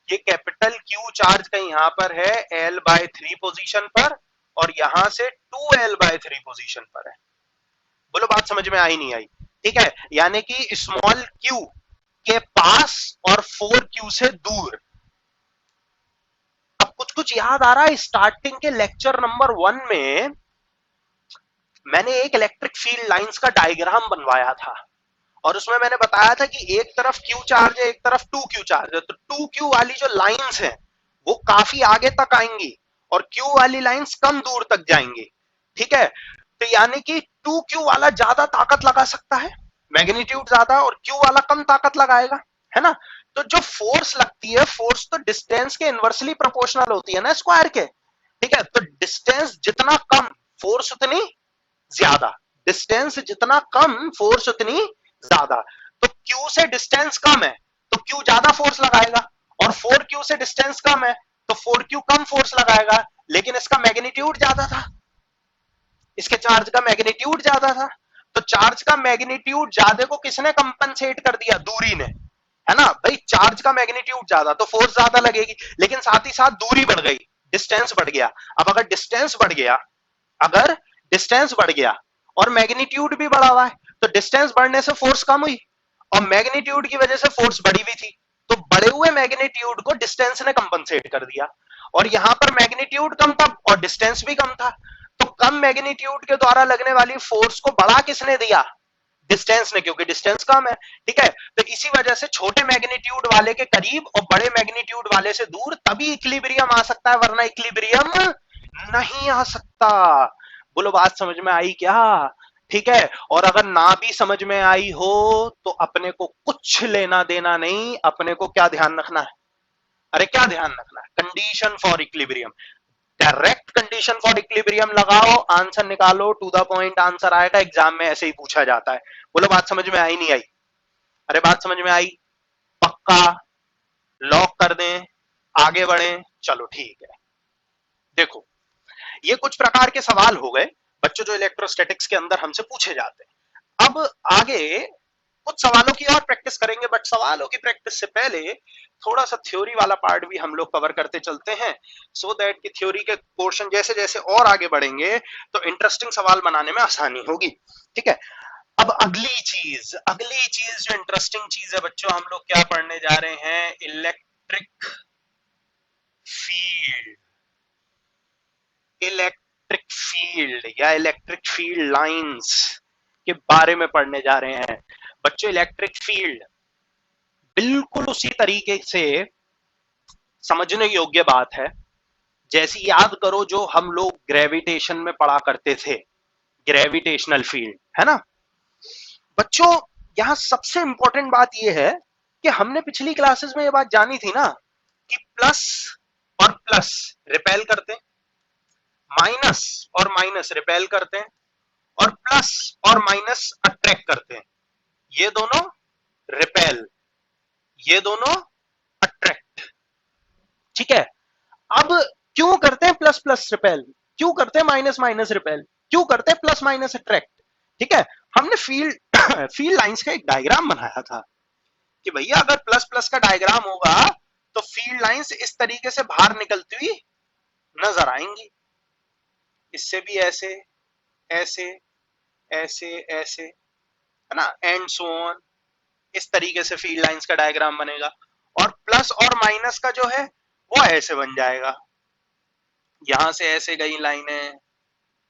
ये कैपिटल Q चार्ज कहीं यहां पर है L बाय 3 पोजीशन पर, और यहां से 2L बाय 3 पोजीशन पर है। बोलो बात समझ में आई नहीं आई? ठीक है, यानी कि स्मॉल q के पास और 4Q से दूर। अब कुछ कुछ याद आ रहा है, स्टार्टिंग के लेक्चर नंबर 1 में मैंने एक इलेक्ट्रिक फील्ड लाइंस का डायग्राम बनवाया था, और उसमें मैंने बताया था कि एक तरफ Q चार्ज है, एक तरफ 2Q चार्ज है, तो 2Q वाली जो लाइंस है वो काफी आगे तक आएंगी और Q वाली लाइंस कम दूर तक जाएंगी। ठीक है, तो यानी कि 2q वाला ज्यादा ताकत लगा सकता है, मैग्नीट्यूड ज्यादा, और q वाला कम ताकत लगाएगा, है ना। तो जो फोर्स लगती है, फोर्स तो डिस्टेंस के इनवर्सली प्रोपोर्शनल होती है ना स्क्वायर के, ठीक है। तो डिस्टेंस जितना कम, फोर्स उतनी ज्यादा, डिस्टेंस जितना कम, फोर्स उतनी ज्यादा। तो q से डिस्टेंस कम है तो q ज्यादा फोर्स लगाएगा, और 4q से डिस्टेंस कम है तो 4q कम फोर्स लगाएगा, लेकिन इसका मैग्नीट्यूड ज्यादा था, इसके चार्ज का मैग्नीट्यूड ज्यादा था। तो चार्ज का मैग्नीट्यूड ज्यादा को किसने कंपनसेट कर दिया? दूरी ने, है ना भाई। चार्ज का मैग्नीट्यूड ज्यादा तो फोर्स ज्यादा लगेगी, लेकिन साथ ही साथ दूरी बढ़ गई, डिस्टेंस बढ़ गया। अब अगर डिस्टेंस बढ़ गया, अगर डिस्टेंस बढ़ गया और मैग्नीट्यूड भी बढ़ा हुआ है, तो डिस्टेंस बढ़ने से फोर्स कम हुई और मैग्नीट्यूड की वजह से फोर्स बढ़ी हुई थी। तो बढ़े हुए मैग्नीट्यूड को डिस्टेंस ने कंपनसेट कर दिया, और यहां पर मैग्नीट्यूड कम था और डिस्टेंस भी कम था। तो कम मैग्नीट्यूड के द्वारा लगने वाली फोर्स को बढ़ा किसने दिया? डिस्टेंस ने, क्योंकि डिस्टेंस कम है, ठीक है। तो इसी वजह से छोटे मैग्नीट्यूड वाले के करीब और बड़े मैग्नीट्यूड वाले से दूर तभी इक्विलिब्रियम आ सकता है, वरना इक्विलिब्रियम नहीं आ सकता। बोलो बात समझ में आई क्या? ठीक है। और अगर ना भी समझ में आई हो तो अपने को कुछ लेना देना नहीं, अपने को क्या ध्यान रखना है? अरे क्या ध्यान रखना है? Condition for equilibrium, direct condition for equilibrium लगाओ, आंसर निकालो, टू द पॉइंट आंसर आएगा। एग्जाम में ऐसे ही पूछा जाता है। बोलो बात समझ में आई नहीं आई? अरे बात समझ में आई? पक्का? लॉक कर दें? आगे बढ़े? चलो ठीक है। देखो, ये कुछ प्रकार के सवाल हो गए बच्चों जो इलेक्ट्रोस्टैटिक्स के अंदर हमसे पूछे जाते हैं। अब आगे कुछ सवालों की और प्रैक्टिस करेंगे, बट सवालों की प्रैक्टिस से पहले थोड़ा सा थ्योरी वाला पार्ट भी हम लोग कवर करते चलते हैं, सो दैट कि थ्योरी के पोर्शन जैसे जैसे और आगे बढ़ेंगे तो इंटरेस्टिंग सवाल बनाने में आसानी होगी, ठीक है। अब अगली चीज जो इंटरेस्टिंग चीज है बच्चों, हम लोग क्या पढ़ने जा रहे हैं? इलेक्ट्रिक फील्ड, इलेक्ट्रिक फील्ड या इलेक्ट्रिक फील्ड लाइंस के बारे में पढ़ने जा रहे हैं बच्चों। इलेक्ट्रिक फील्ड बिल्कुल उसी तरीके से समझने योग्य बात है जैसी, याद करो, जो हम लोग ग्रेविटेशन में पढ़ा करते थे, ग्रेविटेशनल फील्ड, है ना बच्चों। यहां सबसे इंपॉर्टेंट बात यह है कि हमने पिछली क्लासेस में यह बात जानी थी ना कि प्लस और प्लस रिपेल करते हैं, माइनस और माइनस रिपेल करते हैं, और प्लस और माइनस अट्रैक्ट करते हैं। ये दोनों रिपेल, ये दोनों अट्रैक्ट, ठीक है। अब क्यों करते हैं प्लस प्लस रिपेल, क्यों करते हैं माइनस माइनस रिपेल, क्यों करते हैं प्लस माइनस अट्रैक्ट? ठीक है, हमने फील्ड लाइंस का एक डायग्राम बनाया था कि भैया अगर प्लस प्लस का डायग्राम होगा तो फील्ड लाइंस इस तरीके से बाहर निकलती हुई नजर आएंगी, इससे भी ऐसे ऐसे ऐसे ऐसे, है ना, एंड सो ऑन। इस तरीके से फील्ड लाइंस का डायग्राम बनेगा, और प्लस और माइनस का जो है वो ऐसे बन जाएगा, यहां से ऐसे गई लाइनें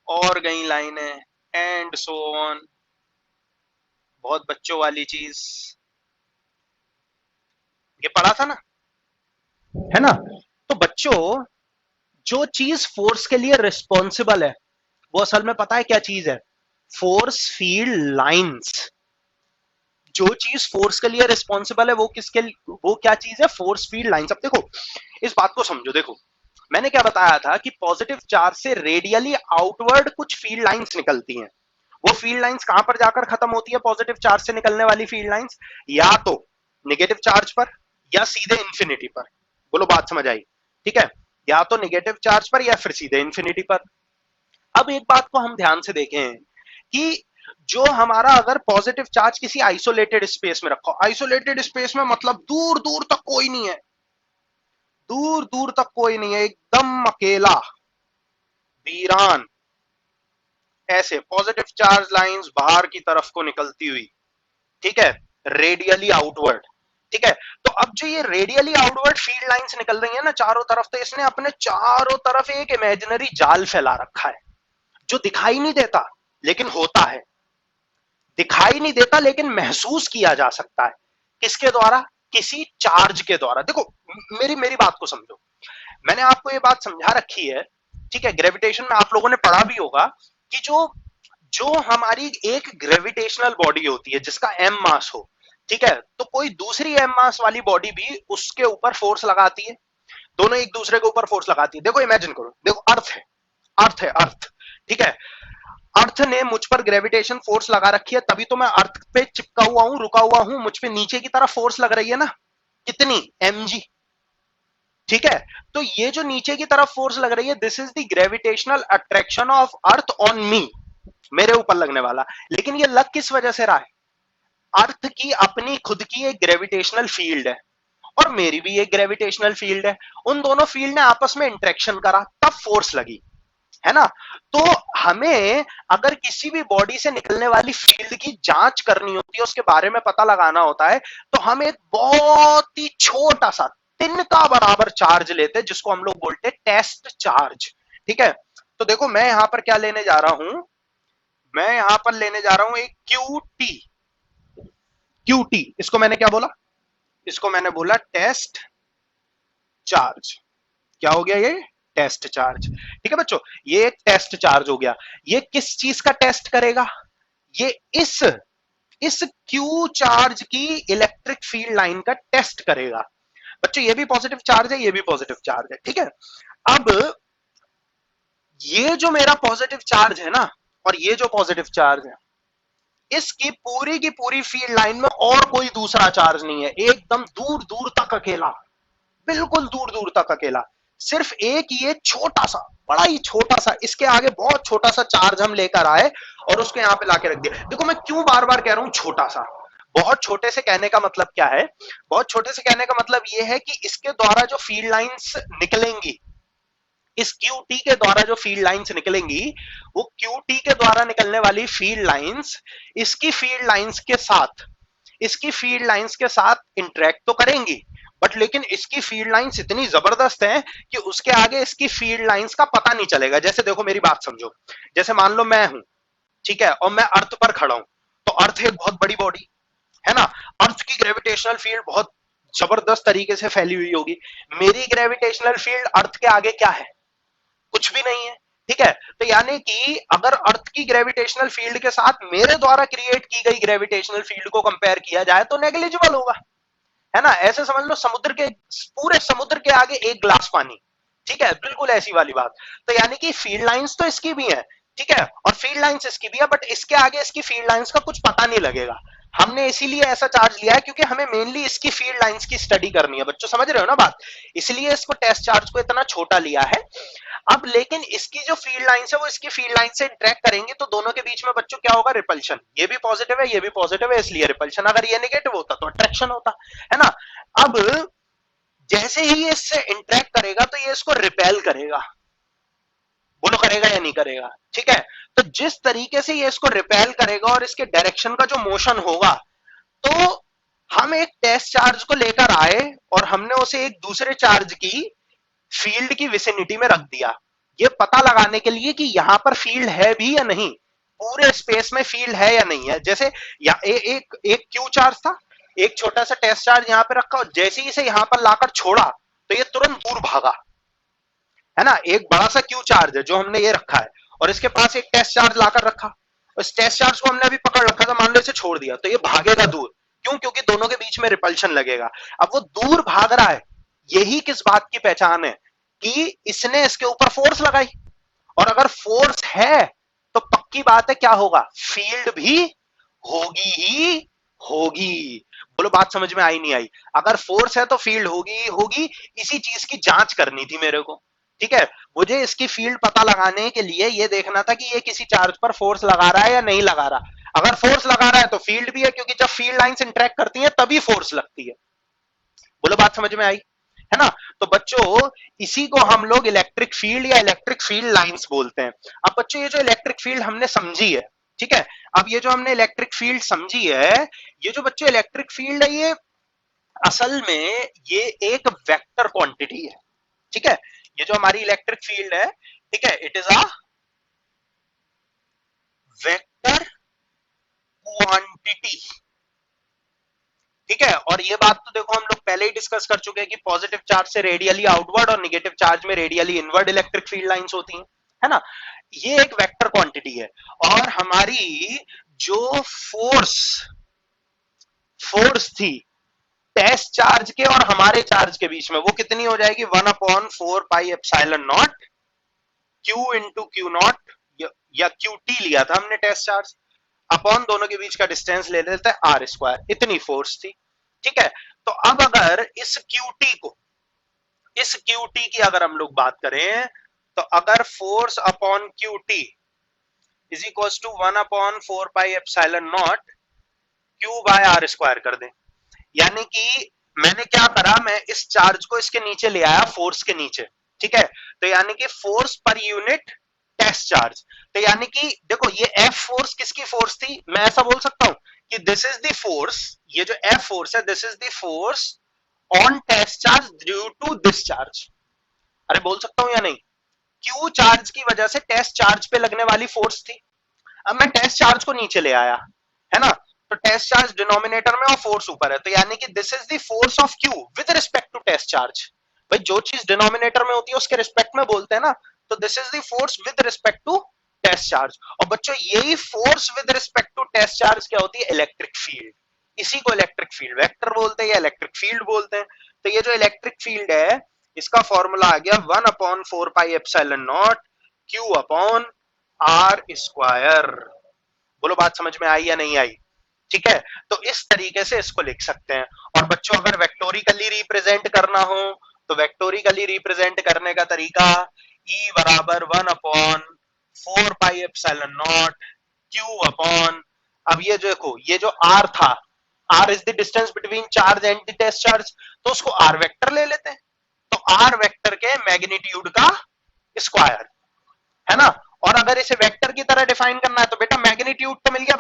और गई लाइनें, एंड सो ऑन। बहुत बच्चों वाली चीज, ये पढ़ा था ना, है ना। तो बच्चों, जो चीज फोर्स के लिए रिस्पॉन्सिबल है वो असल में पता है क्या चीज है? Force field lines. जो चीज फोर्स के लिए रिस्पॉन्सिबल है वो किसके, वो क्या चीज है? Force field lines. अब देखो, इस बात को समझो। देखो, मैंने क्या बताया था कि पॉजिटिव चार्ज से रेडियली आउटवर्ड कुछ फील्ड लाइंस निकलती हैं। वो फील्ड लाइंस कहां पर जाकर खत्म होती है? पॉजिटिव चार्ज से निकलने वाली फील्ड लाइंस या तो नेगेटिव चार्ज पर या सीधे इंफिनिटी पर। बोलो बात समझ आई? ठीक है, या तो नेगेटिव चार्ज पर या फिर सीधे इंफिनिटी पर। अब एक बात को हम ध्यान से देखें कि जो हमारा अगर पॉजिटिव चार्ज किसी आइसोलेटेड स्पेस में रखो, आइसोलेटेड स्पेस में मतलब दूर दूर तक कोई नहीं है, दूर दूर तक कोई नहीं है, एकदम अकेला, वीरान, ऐसे पॉजिटिव चार्ज लाइंस बाहर की तरफ को निकलती हुई, ठीक है, रेडियली आउटवर्ड, ठीक है। तो अब जो ये रेडियली आउटवर्ड फील्ड लाइंस निकल रही है ना चारों तरफ, तो इसने अपने चारों तरफ एक इमेजिनरी जाल फैला रखा है जो दिखाई नहीं देता लेकिन होता है, दिखाई नहीं देता लेकिन महसूस किया जा सकता है। किसके द्वारा? किसी चार्ज के द्वारा। देखो, मेरी मेरी बात को समझो, मैंने आपको ये बात समझा रखी है, ठीक है। ग्रेविटेशन में आप लोगों ने पढ़ा भी होगा कि जो जो हमारी एक ग्रेविटेशनल बॉडी होती है जिसका m मास हो, ठीक है, तो कोई दूसरी m मास वाली बॉडी भी उसके ऊपर फोर्स लगाती है, दोनों एक दूसरे के ऊपर फोर्स लगाती है। देखो इमेजिन करो, देखो अर्थ है, अर्थ है, अर्थ, ठीक है, अर्थ ने मुझ पर ग्रेविटेशन फोर्स लगा रखी है, तभी तो मैं अर्थ पे चिपका हुआ हूं, रुका हुआ हूं, मुझ पे नीचे की तरफ फोर्स लग रही है ना, कितनी mg, ठीक है। तो ये जो नीचे की तरफ फोर्स लग रही है, this is the gravitational attraction of earth on me, मेरे ऊपर लगने वाला। लेकिन ये लग किस वजह से रहा है? अर्थ की अपनी खुद की एक ग्रेविटेशनल फील्ड है और मेरी भी एक ग्रेविटेशनल फील्ड है, उन दोनों फील्ड ने आपस में इंटरेक्शन करा, तब फोर्स लगी, है ना। तो हमें अगर किसी भी बॉडी से निकलने वाली फील्ड की जांच करनी होती है, उसके बारे में पता लगाना होता है, तो हम एक बहुत ही छोटा सा तिनका बराबर चार्ज लेते हैं, जिसको हम लोग बोलते हैं टेस्ट चार्ज, ठीक है। तो देखो मैं यहां पर क्या लेने जा रहा हूं, मैं यहां पर लेने जा रहा हूं एक QT, QT, इसको मैंने क्या बोला, इसको मैंने बोला टेस्ट चार्ज। क्या हो गया ये? टेस्ट चार्ज, ठीक है बच्चों, ये एक टेस्ट चार्ज हो गया। ये किस चीज का टेस्ट करेगा? ये इस क्यू चार्ज की इलेक्ट्रिक फील्ड लाइन का टेस्ट करेगा। बच्चों ये भी पॉजिटिव चार्ज है, ये भी पॉजिटिव चार्ज है, ठीक है। अब ये जो मेरा पॉजिटिव चार्ज है ना, और ये जो पॉजिटिव चार्ज है, इसकी पूरी की पूरी फील्ड लाइन में और कोई दूसरा चार्ज नहीं है, एकदम दूर दूर तक अकेला, बिल्कुल दूर दूर तक अकेला। सिर्फ एक ये छोटा सा, बड़ा ही छोटा सा, इसके आगे बहुत छोटा सा चार्ज हम लेकर आए और उसको यहां पे लाके रख दिया। देखो मैं क्यों बार बार कह रहा हूं छोटा सा, बहुत छोटे से कहने का मतलब क्या है? बहुत छोटे से कहने का मतलब यह है कि इसके द्वारा जो फील्ड लाइंस निकलेंगी, इस QT के द्वारा जो फील्ड लाइंस निकलेंगी, वो QT के द्वारा निकलने वाली फील्ड लाइंस इसकी फील्ड लाइंस के साथ, इसकी फील्ड लाइंस के साथ इंटरेक्ट तो करेंगी, बट लेकिन इसकी फील्ड लाइंस इतनी जबरदस्त है कि उसके आगे इसकी फील्ड लाइंस का पता नहीं चलेगा। जैसे देखो मेरी बात समझो, जैसे मान लो मैं हूं, ठीक है, और मैं अर्थ पर खड़ा हूं, तो अर्थ एक बहुत बड़ी बॉडी है ना, अर्थ की ग्रेविटेशनल फील्ड बहुत जबरदस्त तरीके से फैली हुई होगी, मेरी ग्रेविटेशनल फील्ड अर्थ के आगे क्या है? कुछ भी नहीं है, ठीक है। तो यानी कि अगर अर्थ की ग्रेविटेशनल फील्ड के साथ मेरे द्वारा क्रिएट की गई ग्रेविटेशनल फील्ड को कंपेयर किया जाए तो नेग्लिजिबल होगा, है ना। ऐसे समझ लो समुद्र के, पूरे समुद्र के आगे एक ग्लास पानी, ठीक है, बिल्कुल ऐसी वाली बात। तो यानी कि फील्ड लाइंस तो इसकी भी है, ठीक है, और फील्ड लाइंस इसकी भी है, बट इसके आगे इसकी फील्ड लाइंस का कुछ पता नहीं लगेगा। हमने इसीलिए ऐसा चार्ज लिया है क्योंकि हमें मेनली इसकी फील्ड लाइंस की स्टडी करनी है। बच्चों समझ रहे हो ना बात, इसलिए इसको टेस्ट चार्ज को इतना छोटा लिया है। अब लेकिन इसकी जो फील्ड लाइंस है वो इसकी फील्ड लाइन से इंटरेक्ट करेंगे, तो दोनों के बीच में बच्चों क्या होगा? रिपल्शन। ये भी पॉजिटिव है, ये भी पॉजिटिव है, इसलिए रिपल्शन। अगर ये नेगेटिव होता तो अट्रैक्शन होता, है ना। अब जैसे ही ये इससे इंटरेक्ट करेगा तो ये इसको रिपेल करेगा, बोलो करेगा या नहीं करेगा? ठीक है। तो जिस तरीके से ये इसको रिपेल करेगा और इसके डायरेक्शन का जो मोशन होगा, तो हम एक टेस्ट चार्ज को लेकर आए और हमने उसे एक दूसरे चार्ज की फील्ड की विसिनिटी में रख दिया, ये पता लगाने के लिए कि यहां पर फील्ड है भी या नहीं, पूरे स्पेस में फील्ड है या नहीं है। जैसे या एक क्यू चार्ज था, एक छोटा सा टेस्ट चार्ज यहां पे रखा और जैसे ही इसे यहां पर लाकर छोड़ा तो ये तुरंत दूर भागा, है ना। एक बड़ा सा क्यू चार्ज है जो हमने ये रखा है और इसके पास एक टेस्ट चार्ज लाकर रखा, इस टेस्ट चार्ज को हमने अभी पकड़ रखा था, मान लो इसे छोड़ दिया तो ये भागेगा दूर, क्यों? क्योंकि दोनों के बीच में रिपल्शन लगेगा। अब वो दूर भाग रहा है, यही किस बात की पहचान है? कि इसने इसके ऊपर फोर्स लगाई, और अगर फोर्स है तो पक्की बात है क्या होगा? फील्ड भी होगी ही होगी। बोलो बात समझ में आई नहीं आई? अगर फोर्स है तो फील्ड होगी ही होगी। इसी चीज की जांच करनी थी मेरे को, ठीक है। मुझे इसकी फील्ड पता लगाने के लिए ये देखना था कि ये किसी चार्ज पर फोर्स लगा रहा है या नहीं लगा रहा। अगर फोर्स लगा रहा है तो फील्ड भी है, क्योंकि जब फील्ड लाइंस इंटरेक्ट करती है तभी फोर्स लगती है। बोलो बात समझ में आई? है ना। तो बच्चों इसी को हम लोग इलेक्ट्रिक फील्ड या इलेक्ट्रिक फील्ड लाइंस बोलते हैं। अब बच्चों ये जो इलेक्ट्रिक फील्ड हमने समझी है, ठीक है, अब ये जो हमने इलेक्ट्रिक फील्ड समझी है, ये जो बच्चों इलेक्ट्रिक फील्ड है, ये असल में ये एक वेक्टर क्वांटिटी है, ठीक है। ये जो हमारी इलेक्ट्रिक फील्ड है, ठीक है, it is a vector quantity, ठीक है। और ये बात तो देखो हम लोग पहले ही डिस्कस कर चुके हैं कि पॉजिटिव चार्ज से रेडियली आउटवर्ड और नेगेटिव चार्ज में radially inward electric field lines होती हैं, है ना। ये एक वेक्टर क्वांटिटी है और हमारी जो फोर्स थी टेस्ट चार्ज के और हमारे चार्ज के बीच में, वो कितनी हो जाएगी, 1/4 pi epsilon naught Q into Q not, या क्यू टी लिया था हमने टेस्ट चार्ज, अपॉन दोनों के बीच का डिस्टेंस ले लेते हैं आर स्क्वायर, इतनी फोर्स थी। ठीक है, तो अब अगर इस क्यू टी की अगर हम लोग बात करें, तो अगर force upon q t is equal to 1/4 pi epsilon naught q by r square कर दें, यानी कि मैंने क्या करा, मैं इस चार्ज को इसके नीचे ले आया, फोर्स के नीचे। ठीक है, तो यानी कि force per unit test charge, तो यानी कि देखो ये एफ फोर्स किसकी फोर्स थी, मैं ऐसा बोल सकता हूं कि दिस इज द फोर्स, ये जो एफ फोर्स है this is the force on test charge due to this charge. अरे बोल सकता हूं या नहीं, क्यू चार्ज की वजह से टेस्ट चार्ज पे लगने वाली फोर्स थी। अब मैं टेस्ट चार्ज को नीचे ले आया, है ना, तो टेस्ट चार्ज डिनोमिनेटर में और फोर्स ऊपर है, तो यानी कि this is the force of q with respect to test charge. भाई जो चीज डिनोमिनेटर में होती है उसके रिस्पेक्ट में बोलते हैं ना, तो this is the force with respect to test charge. और बच्चों यही force with respect to test charge क्या होती है, इलेक्ट्रिक फील्ड। इसी को इलेक्ट्रिक फील्ड वेक्टर बोलते हैं या इलेक्ट्रिक फील्ड बोलते हैं। तो ये जो इलेक्ट्रिक फील्ड है इसका फॉर्मूला आ गया 1/4 pi epsilon naught q upon are square. बोलो बात समझ में आई या नहीं आई। ठीक है, तो इस तरीके से इसको लिख सकते हैं। और बच्चों अगर वेक्टोरिकली रिप्रेजेंट करना हो तो वेक्टोरिकली रिप्रेजेंट करने का तरीका E बराबर 1/4 pi epsilon naught q upon, अब ये जो देखो ये जो R था, R is the distance between charge and the test charge, तो उसको R वेक्टर ले लेते हैं, तो R वेक्टर के मैग्नीट्यूड का स्क्वायर, है ना। और अगर इसे वेक्टर की तरह डिफाइन करना है तो बेटा मैग्नीट्यूड तो मिल गया,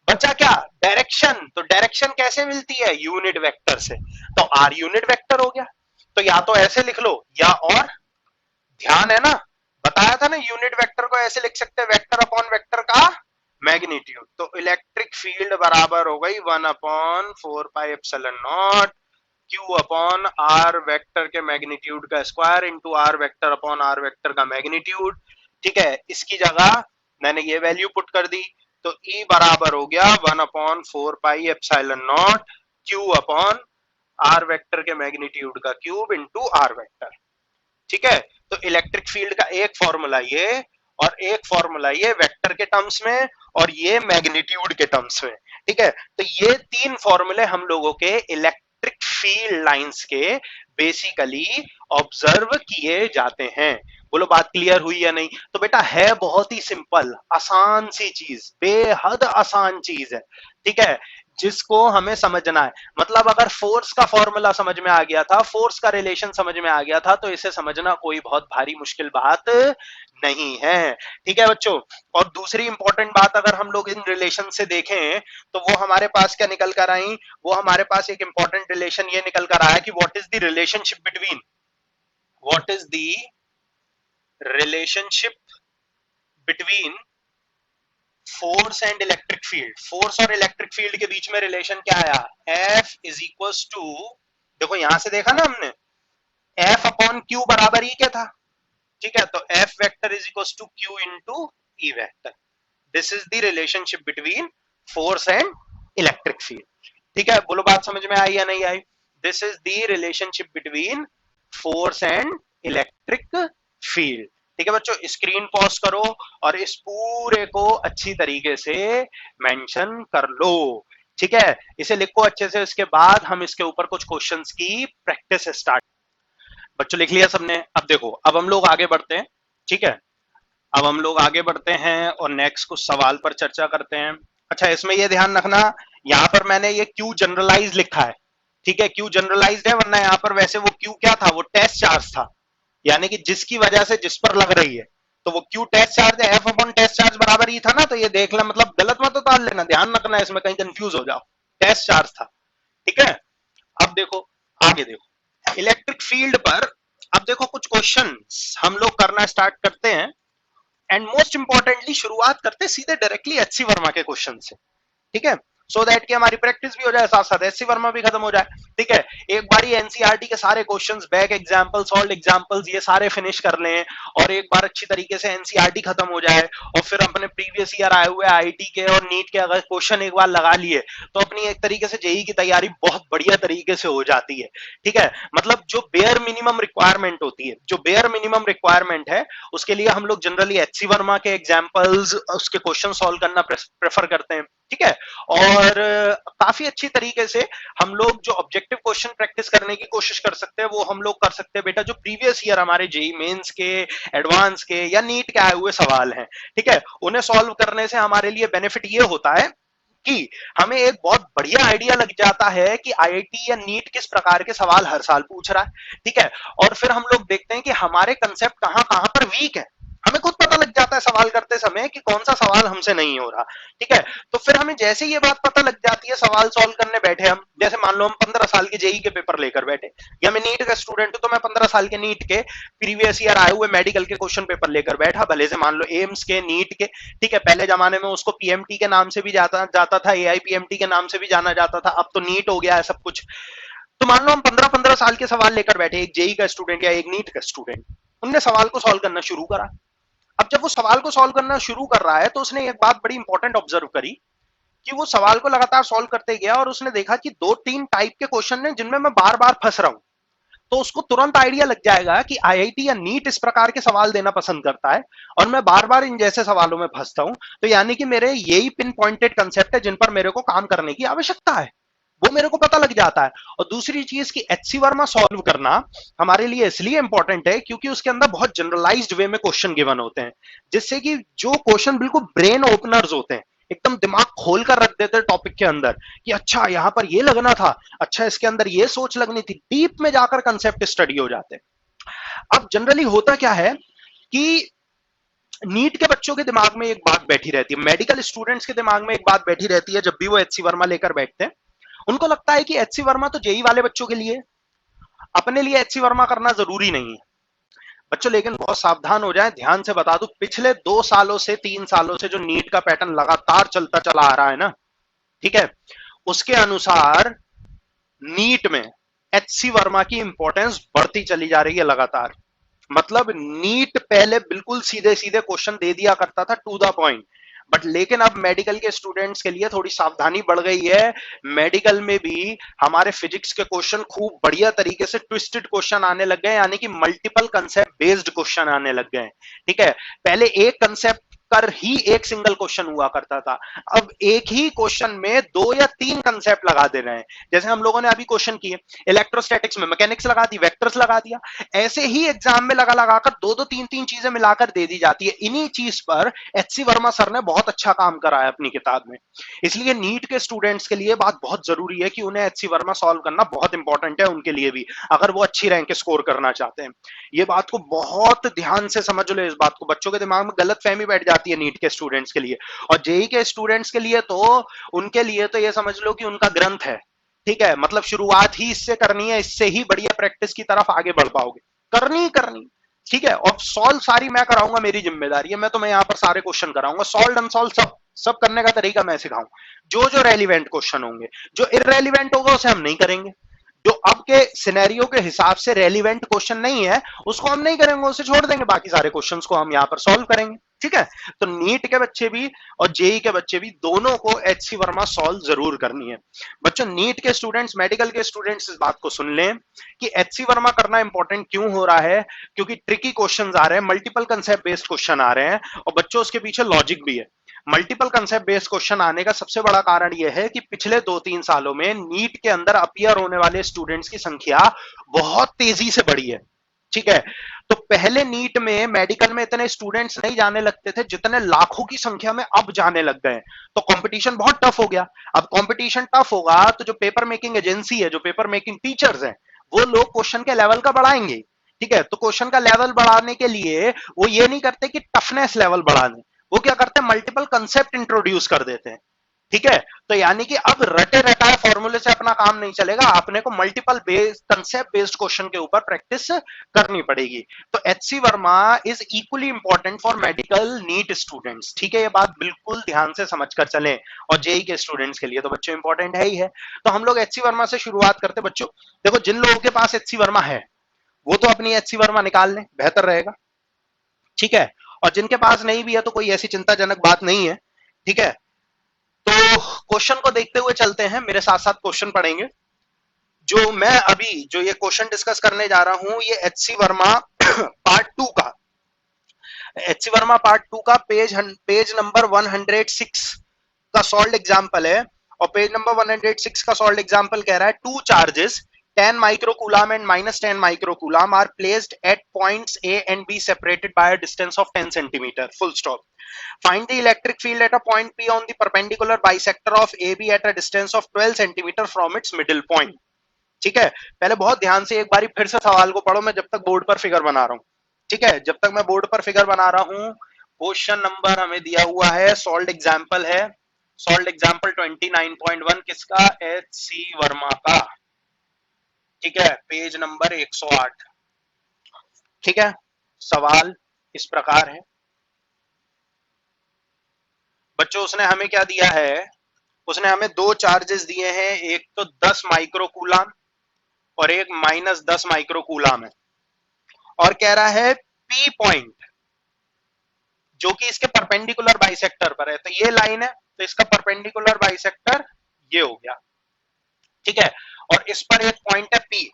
बचा क्या डायरेक्शन, तो डायरेक्शन कैसे मिलती है, यूनिट वेक्टर से, तो आर यूनिट वेक्टर हो गया। तो या तो ऐसे लिख लो या और ध्यान है ना, बताया था ना यूनिट वेक्टर को ऐसे लिख सकते हैं, वेक्टर अपॉन वेक्टर का मैग्नीट्यूड। तो इलेक्ट्रिक फील्ड बराबर हो गई 1/4 pi epsilon naught q upon r vector के मैग्नीट्यूड का square into r vector upon r vector का मैग्नीट्यूड। ठीक है, इसकी जगह मैंने ये वैल्यू पुट कर दी, तो E बराबर हो गया 1/4 pi epsilon naught q upon r vector के मैग्नीट्यूड का क्यूब इंटू आर वेक्टर। ठीक है, तो इलेक्ट्रिक फील्ड का एक फॉर्मूला ये और एक फॉर्मूला ये वेक्टर के टर्म्स में और ये मैग्नीट्यूड के टर्म्स में। ठीक है, तो ये तीन फॉर्मूले हम लोगों के इलेक्ट्रिक फील्ड लाइंस के बेसिकली ऑब्जर्व किए जाते हैं। बोलो बात क्लियर हुई या नहीं। तो बेटा है बहुत ही सिंपल, आसान सी चीज, बेहद आसान चीज है। ठीक है, जिसको हमें समझना है, मतलब अगर फोर्स का फॉर्मूला समझ में आ गया था, फोर्स का रिलेशन समझ में आ गया था, तो इसे समझना कोई बहुत भारी मुश्किल बात नहीं है। ठीक है बच्चों, और दूसरी इंपॉर्टेंट बात अगर हम लोग इन रिलेशन से देखें तो वो हमारे पास क्या निकल कर आई, वो हमारे पास एक इंपॉर्टेंट रिलेशन ये निकल कर आया कि what is the relationship between force and electric field. Force और इलेक्ट्रिक फील्ड के बीच में रिलेशन क्या आया, F इज इक्वल टू, देखो यहां से देखा ना हमने, F अपॉन क्यू बराबर ई क्या था। ठीक है, तो F vector is equal to Q into E vector. This is the relationship between force and electric field. ठीक है, बोलो बात समझ में आई या नहीं आई। This is the relationship between force and electric field. ठीक है बच्चों, स्क्रीन पॉज करो और इस पूरे को अच्छी तरीके से मेंशन कर लो। ठीक है, इसे लिखो अच्छे से, इसके बाद हम इसके ऊपर कुछ क्वेश्चंस की प्रैक्टिस स्टार्ट। बच्चों लिख लिया सबने। अब देखो, अब हम लोग आगे बढ़ते हैं। ठीक है, अब हम लोग आगे बढ़ते हैं और नेक्स्ट कुछ सवाल पर चर्चा करते हैं। अच्छा, इसमें यह ध्यान रखना, यहां पर मैंने ये क्यू जनरलाइज लिखा है। ठीक है, क्यू जनरलाइज्ड है, वरना यहाँ पर वैसे वो क्यू क्या था, वो टेस्ट चार्ज था, यानी कि जिसकी वजह से जिस पर लग रही है, तो वो क्यू टेस्ट चार्ज है, एफ अपॉन टेस्ट चार्ज बराबर ही था ना। तो ये देख लेना, मतलब गलत मत उतार लेना, ध्यान रखना इसमें कहीं कंफ्यूज हो जाओ, टेस्ट चार्ज था। ठीक है, अब देखो आगे देखो इलेक्ट्रिक फील्ड पर। अब देखो कुछ क्वेश्चन हम लोग करना स्टार्ट करते हैं, एंड मोस्ट इंपॉर्टेंटली शुरुआत करते सीधे डायरेक्टली एचसी वर्मा के क्वेश्चन से। ठीक है, सो दैट कि हमारी प्रैक्टिस भी हो जाए, साथ साथ एससी वर्मा भी खत्म हो जाए। ठीक है, एक बारी एनसीईआरटी के सारे questions, back example, solve examples, ये सारे फिनिश कर लें और एक बार अच्छी तरीके से एनसीईआरटी खत्म हो जाए और फिर अपने प्रीवियस ईयर आए हुए आईआईटी के और नीट के अगर क्वेश्चन एक बार लगा लिए तो अपनी एक तरीके से जेई की तैयारी बहुत बढ़िया तरीके से हो जाती है। ठीक है, मतलब जो बेयर मिनिमम रिक्वायरमेंट होती है, जो बेयर मिनिमम रिक्वायरमेंट है, उसके लिए हम लोग जनरली एचसी वर्मा के एग्जांपल्स, उसके क्वेश्चन सॉल्व करना प्रेफर करते हैं। ठीक है, और काफी अच्छी तरीके से हम लोग जो ऑब्जेक्टिव क्वेश्चन प्रैक्टिस करने की कोशिश कर सकते हैं वो हम लोग कर सकते हैं बेटा, जो प्रीवियस ईयर हमारे जेई मेंस के, एडवांस के या नीट के आए हुए सवाल हैं। ठीक है, उन्हें सॉल्व करने से हमारे लिए बेनिफिट ये होता है कि हमें एक बहुत बढ़िया आइडिया लग जाता है कि आईआईटी या नीट किस प्रकार के सवाल हर साल पूछ रहा है। ठीक है, और फिर हम लोग देखते हैं कि हमारे कंसेप्ट कहां कहां पर वीक है, हमें खुद पता लग जाता है सवाल करते समय कि कौन सा सवाल हमसे नहीं हो रहा। ठीक है, तो फिर हमें जैसे ये बात पता लग जाती है, सवाल सॉल्व करने बैठे हम, जैसे मान लो हम 15 साल के जेई के पेपर लेकर बैठे, या मैं नीट का स्टूडेंट हूं तो मैं 15 साल के नीट के प्रीवियस ईयर आए हुए मेडिकल के क्वेश्चन पेपर लेकर बैठा, भले से मान लो एम्स के, नीट के। ठीक है, पहले जमाने में उसको पीएमटी के नाम से भी जाता जाता था, एआईपीएमटी के नाम से भी जाना जाता था, अब तो नीट हो गया है सब कुछ। तो मान लो हम 15-15 साल के सवाल लेकर बैठे, एक जेई का स्टूडेंट या एक नीट का स्टूडेंट, उनने सवाल को सॉल्व करना शुरू करा। अब जब वो सवाल को सॉल्व करना शुरू कर रहा है तो उसने एक बात बड़ी इंपॉर्टेंट ऑब्जर्व करी कि वो सवाल को लगातार सॉल्व करते गया और उसने देखा कि 2-3 टाइप के क्वेश्चन हैं जिनमें मैं बार बार फंस रहा हूं। तो उसको तुरंत आइडिया लग जाएगा कि आईआईटी या नीट इस प्रकार के सवाल देना पसंद करता है और मैं बार बार इन जैसे सवालों में फंसता हूं, तो यानी कि मेरे यही पिन पॉइंटेड कंसेप्ट है जिन पर मेरे को काम करने की आवश्यकता है, वो मेरे को पता लग जाता है। और दूसरी चीज की एचसी वर्मा सॉल्व करना हमारे लिए इसलिए इंपॉर्टेंट है क्योंकि उसके अंदर बहुत जनरलाइज्ड वे में क्वेश्चन गिवन होते हैं, जिससे कि जो क्वेश्चन बिल्कुल ब्रेन ओपनर्स होते हैं, एकदम दिमाग खोल कर रख देते हैं टॉपिक के अंदर कि अच्छा यहां पर ये लगना था, अच्छा इसके अंदर ये सोच लगनी थी, डीप में जाकर कंसेप्ट स्टडी हो जाते हैं। अब जनरली होता क्या है कि नीट के बच्चों के दिमाग में एक बात बैठी रहती है, मेडिकल स्टूडेंट्स के दिमाग में एक बात बैठी रहती है जब भी वो एचसी वर्मा लेकर बैठते हैं, उनको लगता है कि एचसी वर्मा तो जेई वाले बच्चों के लिए, अपने लिए एचसी वर्मा करना जरूरी नहीं है। बच्चों लेकिन बहुत सावधान हो जाएं, ध्यान से बता दूं, पिछले 2 सालों से 3 सालों से जो नीट का पैटर्न लगातार चलता चला आ रहा है ना, ठीक है, उसके अनुसार नीट में एचसी वर्मा की इंपॉर्टेंस बढ़ती चली जा रही है लगातार। मतलब नीट पहले बिल्कुल सीधे सीधे क्वेश्चन दे दिया करता था टू द पॉइंट, बट लेकिन अब मेडिकल के स्टूडेंट्स के लिए थोड़ी सावधानी बढ़ गई है। मेडिकल में भी हमारे फिजिक्स के क्वेश्चन खूब बढ़िया तरीके से ट्विस्टेड क्वेश्चन आने लग गए, यानी कि मल्टीपल कंसेप्ट बेस्ड क्वेश्चन आने लग गए। ठीक है, पहले एक कंसेप्ट कर ही एक सिंगल क्वेश्चन हुआ करता था, अब एक ही क्वेश्चन में 2 या 3 कंसेप्ट लगा दे रहे हैं। जैसे हम लोगों ने अभी क्वेश्चन किए इलेक्ट्रोस्टैटिक्स में, मैकेनिक्स लगा दी, वेक्टर्स लगा दिया, ऐसे ही एग्जाम में लगा लगाकर 2-2 3-3 चीजें मिलाकर दे दी जाती है। इन्हीं चीज पर एचसी वर्मा सर ने बहुत अच्छा काम करा है अपनी किताब में। इसलिए नीट के स्टूडेंट्स के लिए बात बहुत जरूरी है कि उन्हें एचसी वर्मा सॉल्व करना बहुत इंपॉर्टेंट है उनके लिए भी, अगर वो अच्छी रैंक स्कोर करना चाहते हैं। ये बात को बहुत ध्यान से समझ लो, इस बात को, बच्चों के दिमाग में गलत फहमी बैठ जाती है नीट के स्टूडेंट्स के लिए। और जेई के स्टूडेंट्स के लिए तो, उनके लिए तो ये समझ लो कि उनका ग्रंथ है। ठीक है, मतलब शुरुआत ही इससे करनी है, इससे ही बढ़िया प्रैक्टिस की तरफ आगे बढ़ पाओगे, करनी। ठीक है, और सॉल्व सारी मैं कराऊंगा, मेरी जिम्मेदारी है, मैं तुम्हें यहाँ पर सारे क्वेश्चन कराऊंगा, सॉल्व अनसॉल्व सब सब करने का तरीका मैं सिखाऊं। जो जो रेलिवेंट क्वेश्चन होंगे, जो इररेलिवेंट होगा उसे हम नहीं करेंगे, जो अब के सिनेरियो के हिसाब से रेलिवेंट क्वेश्चन नहीं है उसको हम नहीं करेंगे, उसे छोड़ देंगे, बाकी सारे क्वेश्चंस को हम यहाँ पर सॉल्व करेंगे। ठीक है, तो नीट के बच्चे भी और जेई के बच्चे भी, दोनों को एचसी वर्मा सॉल्व जरूर करनी है। बच्चों नीट के स्टूडेंट्स, मेडिकल के स्टूडेंट्स इस बात को सुन लें कि एचसी वर्मा करना इंपॉर्टेंट क्यों हो रहा है, क्योंकि ट्रिकी क्वेश्चंस आ रहे हैं, मल्टीपल कंसेप्ट बेस्ड क्वेश्चन आ रहे हैं, और बच्चों उसके पीछे लॉजिक भी है। मल्टीपल कंसेप्ट बेस्ड क्वेश्चन आने का सबसे बड़ा कारण यह है कि पिछले 2-3 सालों में नीट के अंदर अपीयर होने वाले स्टूडेंट्स की संख्या बहुत तेजी से बढ़ी है। ठीक है, तो पहले नीट में, मेडिकल में इतने स्टूडेंट्स नहीं जाने लगते थे जितने लाखों की संख्या में अब जाने लग गए। तो कंपटीशन बहुत टफ हो गया। अब कंपटीशन टफ होगा तो जो पेपर मेकिंग एजेंसी है, जो पेपर मेकिंग टीचर्स हैं, वो लोग क्वेश्चन के लेवल का बढ़ाएंगे। ठीक है, तो क्वेश्चन का लेवल बढ़ाने के लिए वो ये नहीं करते कि टफनेस लेवल बढ़ा दें, वो क्या करते हैं, मल्टीपल कंसेप्ट इंट्रोड्यूस कर देते हैं। ठीक है। तो यानी कि अब रटे रटाए फॉर्मूले से अपना काम नहीं चलेगा, आपने को multiple based concept based question के ऊपर प्रैक्टिस करनी पड़ेगी। तो HC Verma is equally important for medical NEET students, ठीक है, ये बात बिल्कुल ध्यान से समझकर चलें, और जेई के स्टूडेंट्स के लिए तो बच्चों इंपॉर्टेंट है ही है। तो हम लोग एचसी वर्मा से शुरुआत करते बच्चों। देखो, जिन लोगों के पास एचसी वर्मा है वो तो अपनी एचसी वर्मा निकाल लें, बेहतर रहेगा, ठीक है। और जिनके पास नहीं भी है तो कोई ऐसी चिंताजनक बात नहीं है, ठीक है। तो क्वेश्चन को देखते हुए चलते हैं, मेरे साथ साथ क्वेश्चन पढ़ेंगे। जो मैं अभी जो ये क्वेश्चन डिस्कस करने जा रहा हूं ये एचसी वर्मा पार्ट 2 का, एचसी वर्मा पार्ट 2 का पेज नंबर 106 का सॉल्व एग्जांपल है। और पेज नंबर 106 का सॉल्व एग्जांपल कह रहा है two charges 10 microcoulomb and minus 10 microcoulomb are placed at points A and B separated by a distance of 10 centimeter. Full stop. Find the electric field at a point P on the perpendicular bisector of AB at a distance of 12 centimeter from its middle point. ठीक है, पहले बहुत ध्यान से एक बारी फिर से सवाल को पढ़ो, मैं जब तक बोर्ड पर फिगर बना रहा हूं, ठीक है, जब तक मैं बोर्ड पर फिगर बना रहा हूं। क्वेश्चन नंबर हमें दिया हुआ है, सॉल्व एग्जांपल है, सॉल्व एग्जांपल 29.1 किसका, एच सी वर्मा का, ठीक है, पेज नंबर 108, ठीक है। सवाल इस प्रकार है बच्चों, उसने हमें क्या दिया है, उसने हमें दो चार्जेस दिए हैं, एक तो 10 माइक्रोकूलम और एक -10 माइक्रोकूलम है, और कह रहा है पी पॉइंट जो कि इसके परपेंडिकुलर बाइसेक्टर पर है, तो ये लाइन है, तो इसका परपेंडिकुलर बाइसेक्टर ये हो गया, ठीक है। और इस पर एक पॉइंट है पी,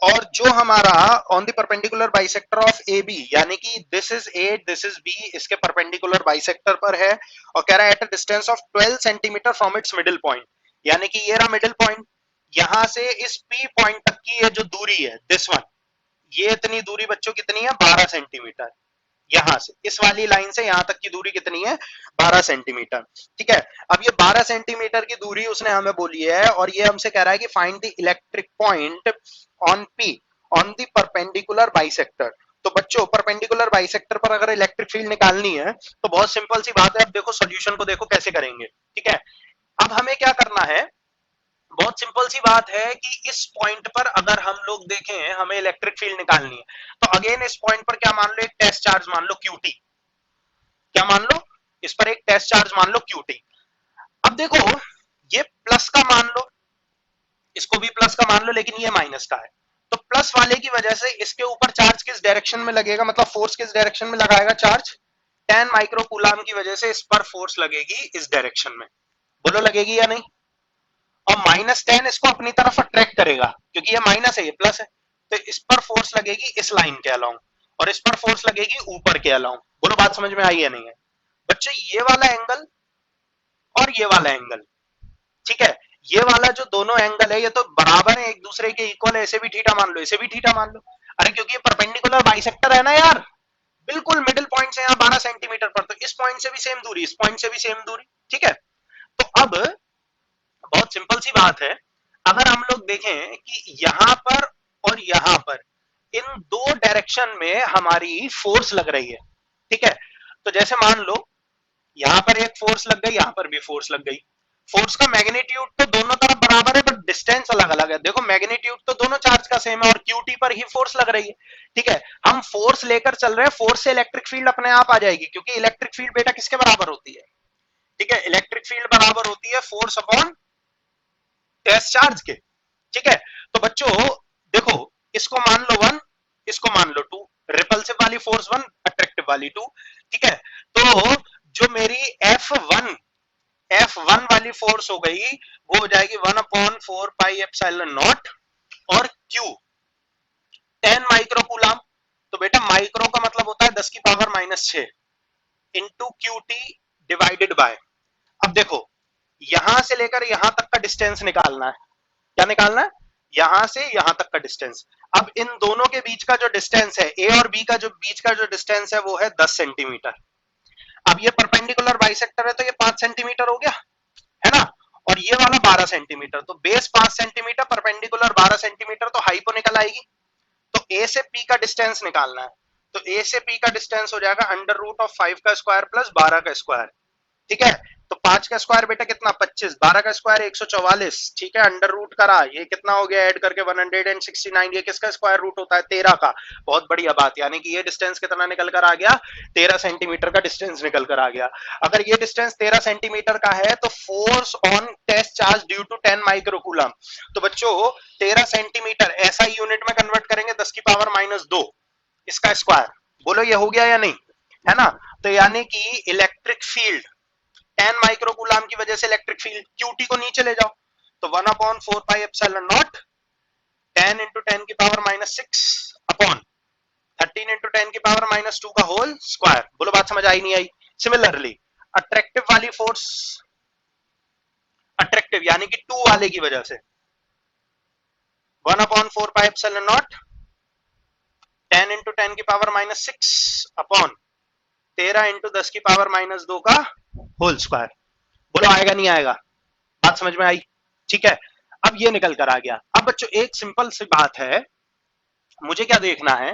और जो हमारा on the perpendicular bisector of A B, यानी कि this is A this is B, इसके परपेंडिकुलर बाइसेक्टर पर है, और कह रहा है at a distance of 12 centimetre from its middle point, यानी कि ये रहा मिडिल पॉइंट, यहां से इस पी पॉइंट तक की ये जो दूरी है दिस वन, ये इतनी दूरी बच्चों कितनी है, 12 सेंटीमीटर। यहां से इस वाली लाइन से यहां तक की दूरी कितनी है, 12 सेंटीमीटर, ठीक है। अब ये 12 सेंटीमीटर की दूरी उसने हमें बोली है, और ये हमसे कह रहा है कि find the electric point on P on the perpendicular bisector. तो बच्चों, परपेंडिकुलर बाइसेक्टर पर अगर इलेक्ट्रिक फील्ड निकालनी है तो बहुत सिंपल सी बात है, अब देखो सॉल्यूशन को देखो कैसे करेंगे, ठीक है। अब हमें क्या करना है, बहुत सिंपल सी बात है कि इस पॉइंट पर अगर हम लोग देखें हमें इलेक्ट्रिक फील्ड निकालनी है, तो अगेन इस पॉइंट पर क्या मान लो, एक टेस्ट चार्ज मान लो क्यूटी, क्या मान लो, इस पर एक टेस्ट चार्ज मान लो क्यूटी। अब देखो, ये प्लस का मान लो, इसको भी प्लस का मान लो, लेकिन ये माइनस का है, तो प्लस वाले की वजह से इसके ऊपर चार्ज किस डायरेक्शन में लगेगा, मतलब फोर्स किस डायरेक्शन में लगाएगा चार्ज, 10 माइक्रोकूलम की वजह से इस पर फोर्स लगेगी इस डायरेक्शन में, बोलो लगेगी या नहीं। और -10 इसको अपनी तरफ अट्रैक्ट करेगा, क्योंकि ये माइनस है ये प्लस है, तो इस पर फोर्स लगेगी इस लाइन के अलाउंग, और इस पर फोर्स लगेगी ऊपर के अलाउंग। बोलो बात समझ में आई है नहीं है बच्चे, ये वाला एंगल और ये वाला एंगल, ठीक है, ये वाला जो दोनों एंगल है ये तो बराबर है, एक दूसरे के इक्वल है, इसे भी थीटा मान लो, इसे भी थीटा मान लो, अरे क्योंकि ये परपेंडिकुलर बाइसेक्टर है ना यार, बिल्कुल मिडिल पॉइंट से यहाँ 12 सेंटीमीटर पर, तो इस पॉइंट से भी सेम दूरी, इस पॉइंट से भी सेम दूरी, ठीक है। तो अब बहुत सिंपल सी बात है, अगर हम लोग देखें कि यहां पर और यहां पर इन दो डायरेक्शन में हमारी फोर्स लग रही है, ठीक है। तो जैसे मान लो यहां पर एक फोर्स लग गई, यहां पर भी फोर्स लग गई, फोर्स का मैग्नीट्यूड तो दोनों तरफ बराबर है बट डिस्टेंस अलग अलग है, देखो मैग्नीट्यूड तो दोनों चार्ज का सेम है और क्यूटी पर ही फोर्स लग रही है, ठीक है। हम फोर्स लेकर चल रहे हैं, फोर्स से इलेक्ट्रिक फील्ड अपने आप आ जाएगी, क्योंकि इलेक्ट्रिक फील्ड बेटा किसके बराबर होती है, ठीक है, इलेक्ट्रिक फील्ड बराबर होती है फोर्स अपॉन टेस्ट चार्ज के, ठीक है। तो बच्चों देखो, इसको मान लो 1, इसको मान लो 2, रिपल्सिव वाली फोर्स 1, अट्रैक्टिव वाली 2, ठीक है। तो जो मेरी F1 वाली फोर्स हो गई वो हो जाएगी 1/4 पाई एप्सिलॉन नॉट, और Q 10 माइक्रोकूलम, तो बेटा माइक्रो का मतलब होता है 10 की power -6 into QT divided by, अब देखो यहां से लेकर यहां तक का डिस्टेंस निकालना है, क्या निकालना है, यहां से यहां तक का डिस्टेंस। अब इन दोनों के बीच का जो डिस्टेंस है, ए और बी का जो बीच का जो डिस्टेंस है वो है 10 सेंटीमीटर। अब ये परपेंडिकुलर बाइसेक्टर है तो ये 5 सेंटीमीटर हो गया, है ना, और ये वाला 12 सेंटीमीटर, तो बेस 5 सेंटीमीटर, परपेंडिकुलर 12 सेंटीमीटर, तो हाइपो निकल आएगी। तो ए से पी का डिस्टेंस निकालना है, तो ए से पी का डिस्टेंस हो जाएगा √5 का स्क्वायर प्लस 12 का स्क्वायर, ठीक है। तो 5 का स्क्वायर बेटा कितना 25, 12 का स्क्वायर 144, ठीक है, अंडर रूट करा, ये कितना हो गया ऐड करके 169, ये किसका स्क्वायर रूट होता है 13 का। बहुत बढ़िया बात, यानी कि ये डिस्टेंस कितना निकल कर आ गया 13 सेंटीमीटर का डिस्टेंस निकल कर आ गया। अगर ये डिस्टेंस 13 सेंटीमीटर का है तो force on test charge due to 10 microcoulomb, तो बच्चों 13 सेंटीमीटर ऐसा यूनिट में कन्वर्ट करेंगे 10 की पावर -2 इसका स्क्वायर। बोलो ये हो गया या नहीं, है ना। तो यानी कि इलेक्ट्रिक फील्ड 10 माइक्रोकूलम की वजह से इलेक्ट्रिक फील्ड क्यूटी को नीचे ले जाओ, तो 1/4 पाई एप्सिलॉन नॉट 10 into 10 की पावर -6 अपॉन 13 into 10 की पावर -2 का होल स्क्वायर। बोलो बात समझ आई नहीं आई। सिमिलरली अट्रैक्टिव वाली फोर्स, अट्रैक्टिव यानी कि 2 वाले की वजह से 1/4 पाई एप्सिलॉन नॉट 10 into 10 की पावर -6 अपॉन 13 into 10 की पावर -2 का होल स्क्वायर। बोलो आएगा नहीं आएगा, बात समझ में आई, ठीक है। अब ये निकल कर आ गया। अब बच्चों एक सिंपल सी बात है, मुझे क्या देखना है,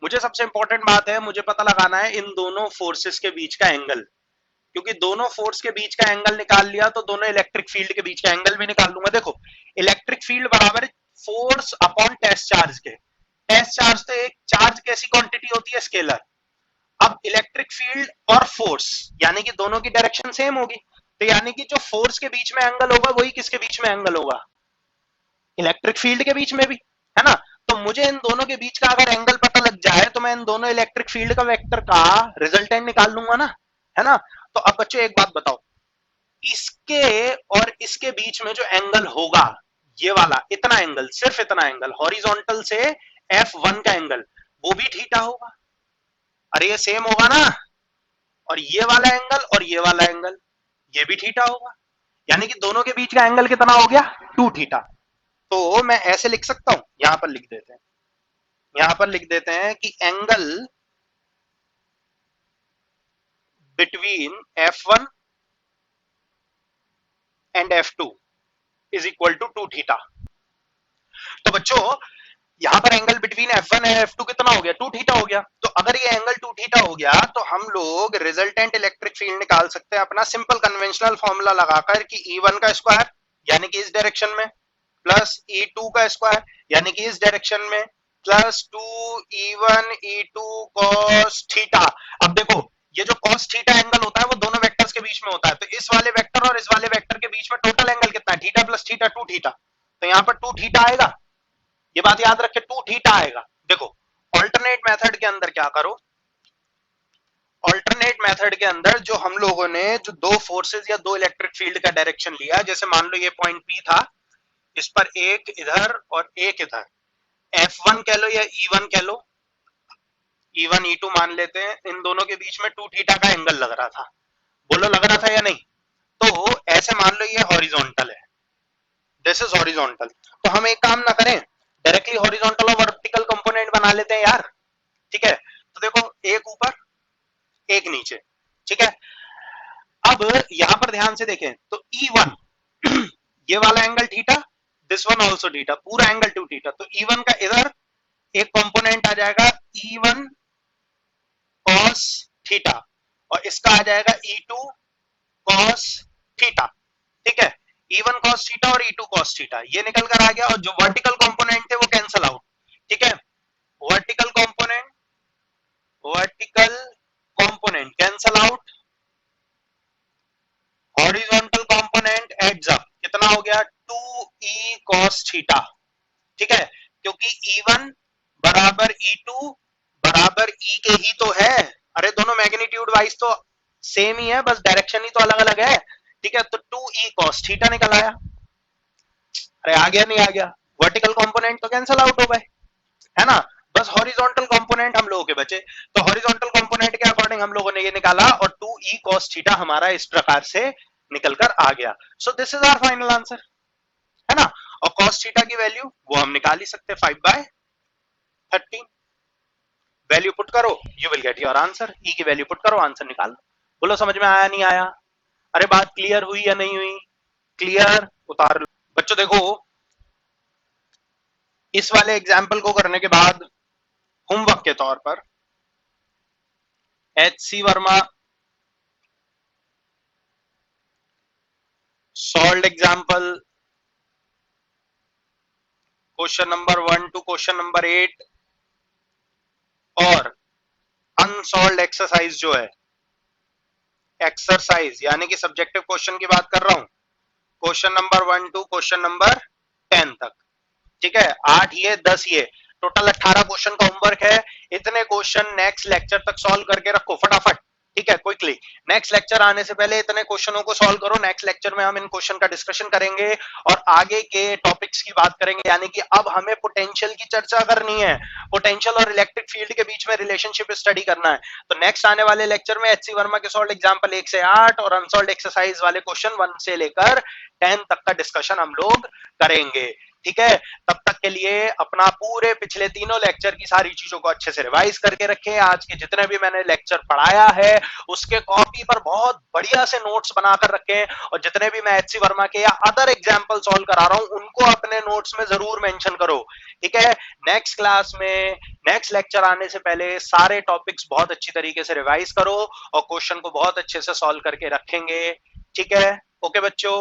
मुझे सबसे इंपॉर्टेंट बात है, मुझे पता लगाना है इन दोनों फोर्सेस के बीच का एंगल, क्योंकि दोनों फोर्स के बीच का एंगल निकाल लिया तो दोनों इलेक्ट्रिक फील्ड के बीच का एंगल भी निकाल लूंगा। देखो इलेक्ट्रिक फील्ड बराबर फोर्स अपॉन टेस्ट चार्ज के, टेस्ट चार्ज तो एक चार्ज कैसी क्वांटिटी होती है स्केलर। अब इलेक्ट्रिक फील्ड और फोर्स यानी कि दोनों की डायरेक्शन सेम होगी, तो यानी कि जो फोर्स के बीच में एंगल होगा वही किसके बीच में एंगल होगा, इलेक्ट्रिक फील्ड के बीच में भी, है ना। तो मुझे इन दोनों के बीच का अगर एंगल पता लग जाए तो मैं इन दोनों इलेक्ट्रिक फील्ड का वेक्टर का रिजल्टेंट निकाल लूंगा ना, है ना। तो अब बच्चों एक बात बताओ, इसके और इसके बीच में जो एंगल होगा ये वाला इतना एंगल, सिर्फ इतना एंगल हॉरिजॉन्टल से F1 का एंगल, वो भी थीटा होगा। अरे ये सेम होगा ना, और ये वाला एंगल और ये वाला एंगल ये भी थीटा होगा, यानी कि दोनों के बीच का एंगल कितना हो गया 2 थीटा। तो मैं ऐसे लिख सकता हूं, यहां पर लिख देते हैं, यहां पर लिख देते हैं कि angle between F1 and F2 is equal to 2 theta. तो बच्चों यहां पर angle between F1 and F2 कितना हो गया 2 थीटा हो गया। तो अगर ये एंगल 2 थीटा हो गया तो हम लोग रिजल्टेंट इलेक्ट्रिक फील्ड निकाल सकते हैं अपना सिंपल कन्वेंशनल फॉर्मूला लगाकर कि E1 का स्क्वायर यानी कि इस डायरेक्शन में प्लस E2 का स्क्वायर यानी कि इस डायरेक्शन में plus 2E1 E2 cos theta. अब देखो ये जो cos थीटा एंगल होता है वो दोनों वेक्टर्स के बीच में होता है, तो इस वाले वेक्टर और इस वाले वेक्टर के बीच में टोटल एंगल कितना है थीटा प्लस थीटा 2 थीटा, तो यहाँ पर 2 थीटा आएगा, ये बात याद रखे 2 थीटा आएगा। देखो ऑल्टरनेट मेथड के अंदर क्या करो, ऑल्टरनेट मेथड के अंदर जो हम लोगों ने जो दो फोर्सेस या दो इलेक्ट्रिक फील्ड का डायरेक्शन लिया, जैसे मान लो ये पॉइंट P था, इस पर एक इधर और एक इधर, F1 कह लो या E1 कह लो, E1 E2 मान लेते हैं, इन दोनों के बीच में 2 थीटा का एंगल लग रहा था। बोलो लग रहा था या नहीं। तो ऐसे मान लो ये हॉरिजॉन्टल है, दिस इज हॉरिजॉन्टल, तो हम एक काम ना करें डायरेक्टली हॉरिजॉन्टल और वर्टिकल कंपोनेंट बना लेते हैं यार, ठीक है। तो देखो एक ऊपर एक नीचे, ठीक है। अब यहां पर ध्यान से देखें तो E1 ये वाला angle theta, this one also theta, पूरा एंगल 2 थीटा, तो E1 का इधर एक कंपोनेंट आ जाएगा E1 cos थीटा और इसका आ जाएगा E2 cos थीटा, ठीक है। E1 cos थीटा और E2 cos थीटा ये निकल कर आ गया, और जो वर्टिकल कंपोनेंट थे वो कैंसल आउट, ठीक है। Vertical component, vertical component cancel out, horizontal component adds up, कितना हो गया 2E cos थीटा, ठीक है। क्योंकि E1 बराबर E2 बराबर E के ही तो है, अरे दोनों मैग्नीट्यूड वाइज तो सेम ही है, बस डायरेक्शन ही तो अलग अलग है, ठीक है। तो 2E cos थीटा निकल आया, अरे आ गया नहीं आ गया, वर्टिकल कंपोनेंट तो कैंसल आउट हो गए, है ना। बस हॉरिजॉन्टल कंपोनेंट हम लोगों के बचे, तो हॉरिजॉन्टल कंपोनेंट के अकॉर्डिंग हम लोगों ने ये निकाला और 2E cos थीटा हमारा इस प्रकार से निकल कर आ गया। So this is our final answer, है ना। और cos थीटा की वैल्यू वो हम निकाल ही सकते हैं 5/13, वैल्यू पुट करो you will get your answer, E की वैल्यू पुट करो आंसर निकाल। बोलो समझ में आया नहीं आया, अरे बात क्लियर हुई या नहीं हुई, क्लियर उतार लो। बच्चों देखो इस वाले एग्जाम्पल को करने के बाद होमवर्क के तौर पर HC Verma solved example question number 1 to question number 8 और अनसॉल्व्ड एक्सरसाइज जो है, एक्सरसाइज यानी कि सब्जेक्टिव क्वेश्चन की बात कर रहा हूं, question number 1 to question number 10 तक। ठीक है, 8 ये 10 ये टोटल 18 क्वेश्चन का होमवर्क है। इतने क्वेश्चन नेक्स्ट लेक्चर तक सॉल्व करके रखो फटाफट। ठीक है, क्विकली नेक्स्ट लेक्चर आने से पहले इतने क्वेश्चनों को सॉल्व करो। नेक्स्ट लेक्चर में हम इन क्वेश्चन का डिस्कशन करेंगे और आगे के टॉपिक्स की बात करेंगे, यानी कि अब हमें पोटेंशियल की चर्चा करनी है। पोटेंशियल और इलेक्ट्रिक फील्ड के बीच में रिलेशनशिप स्टडी करना है। तो नेक्स्ट आने वाले लेक्चर में एचसी वर्मा के सॉल्व एग्जांपल 1 से 8 और अनसॉल्व एक्सरसाइज वाले क्वेश्चन 1 से लेकर 10 तक का डिस्कशन हम लोग करेंगे। ठीक है, तब तक के लिए अपना पूरे पिछले तीनों लेक्चर की सारी चीजों को अच्छे से रिवाइज करके रखें। आज के जितने भी मैंने लेक्चर पढ़ाया है उसके कॉपी पर बहुत बढ़िया से नोट्स बनाकर रखें और जितने भी मैं एचसी वर्मा के या अदर एग्जांपल सॉल्व करा रहा हूं उनको अपने नोट्स में जरूर मेंशन करो। ठीक है, नेक्स्ट क्लास में नेक्स्ट लेक्चर आने से पहले सारे टॉपिक्स बहुत अच्छी तरीके से रिवाइज करो और क्वेश्चन को बहुत अच्छे से सॉल्व करके रखेंगे। ठीक है, ओके बच्चों।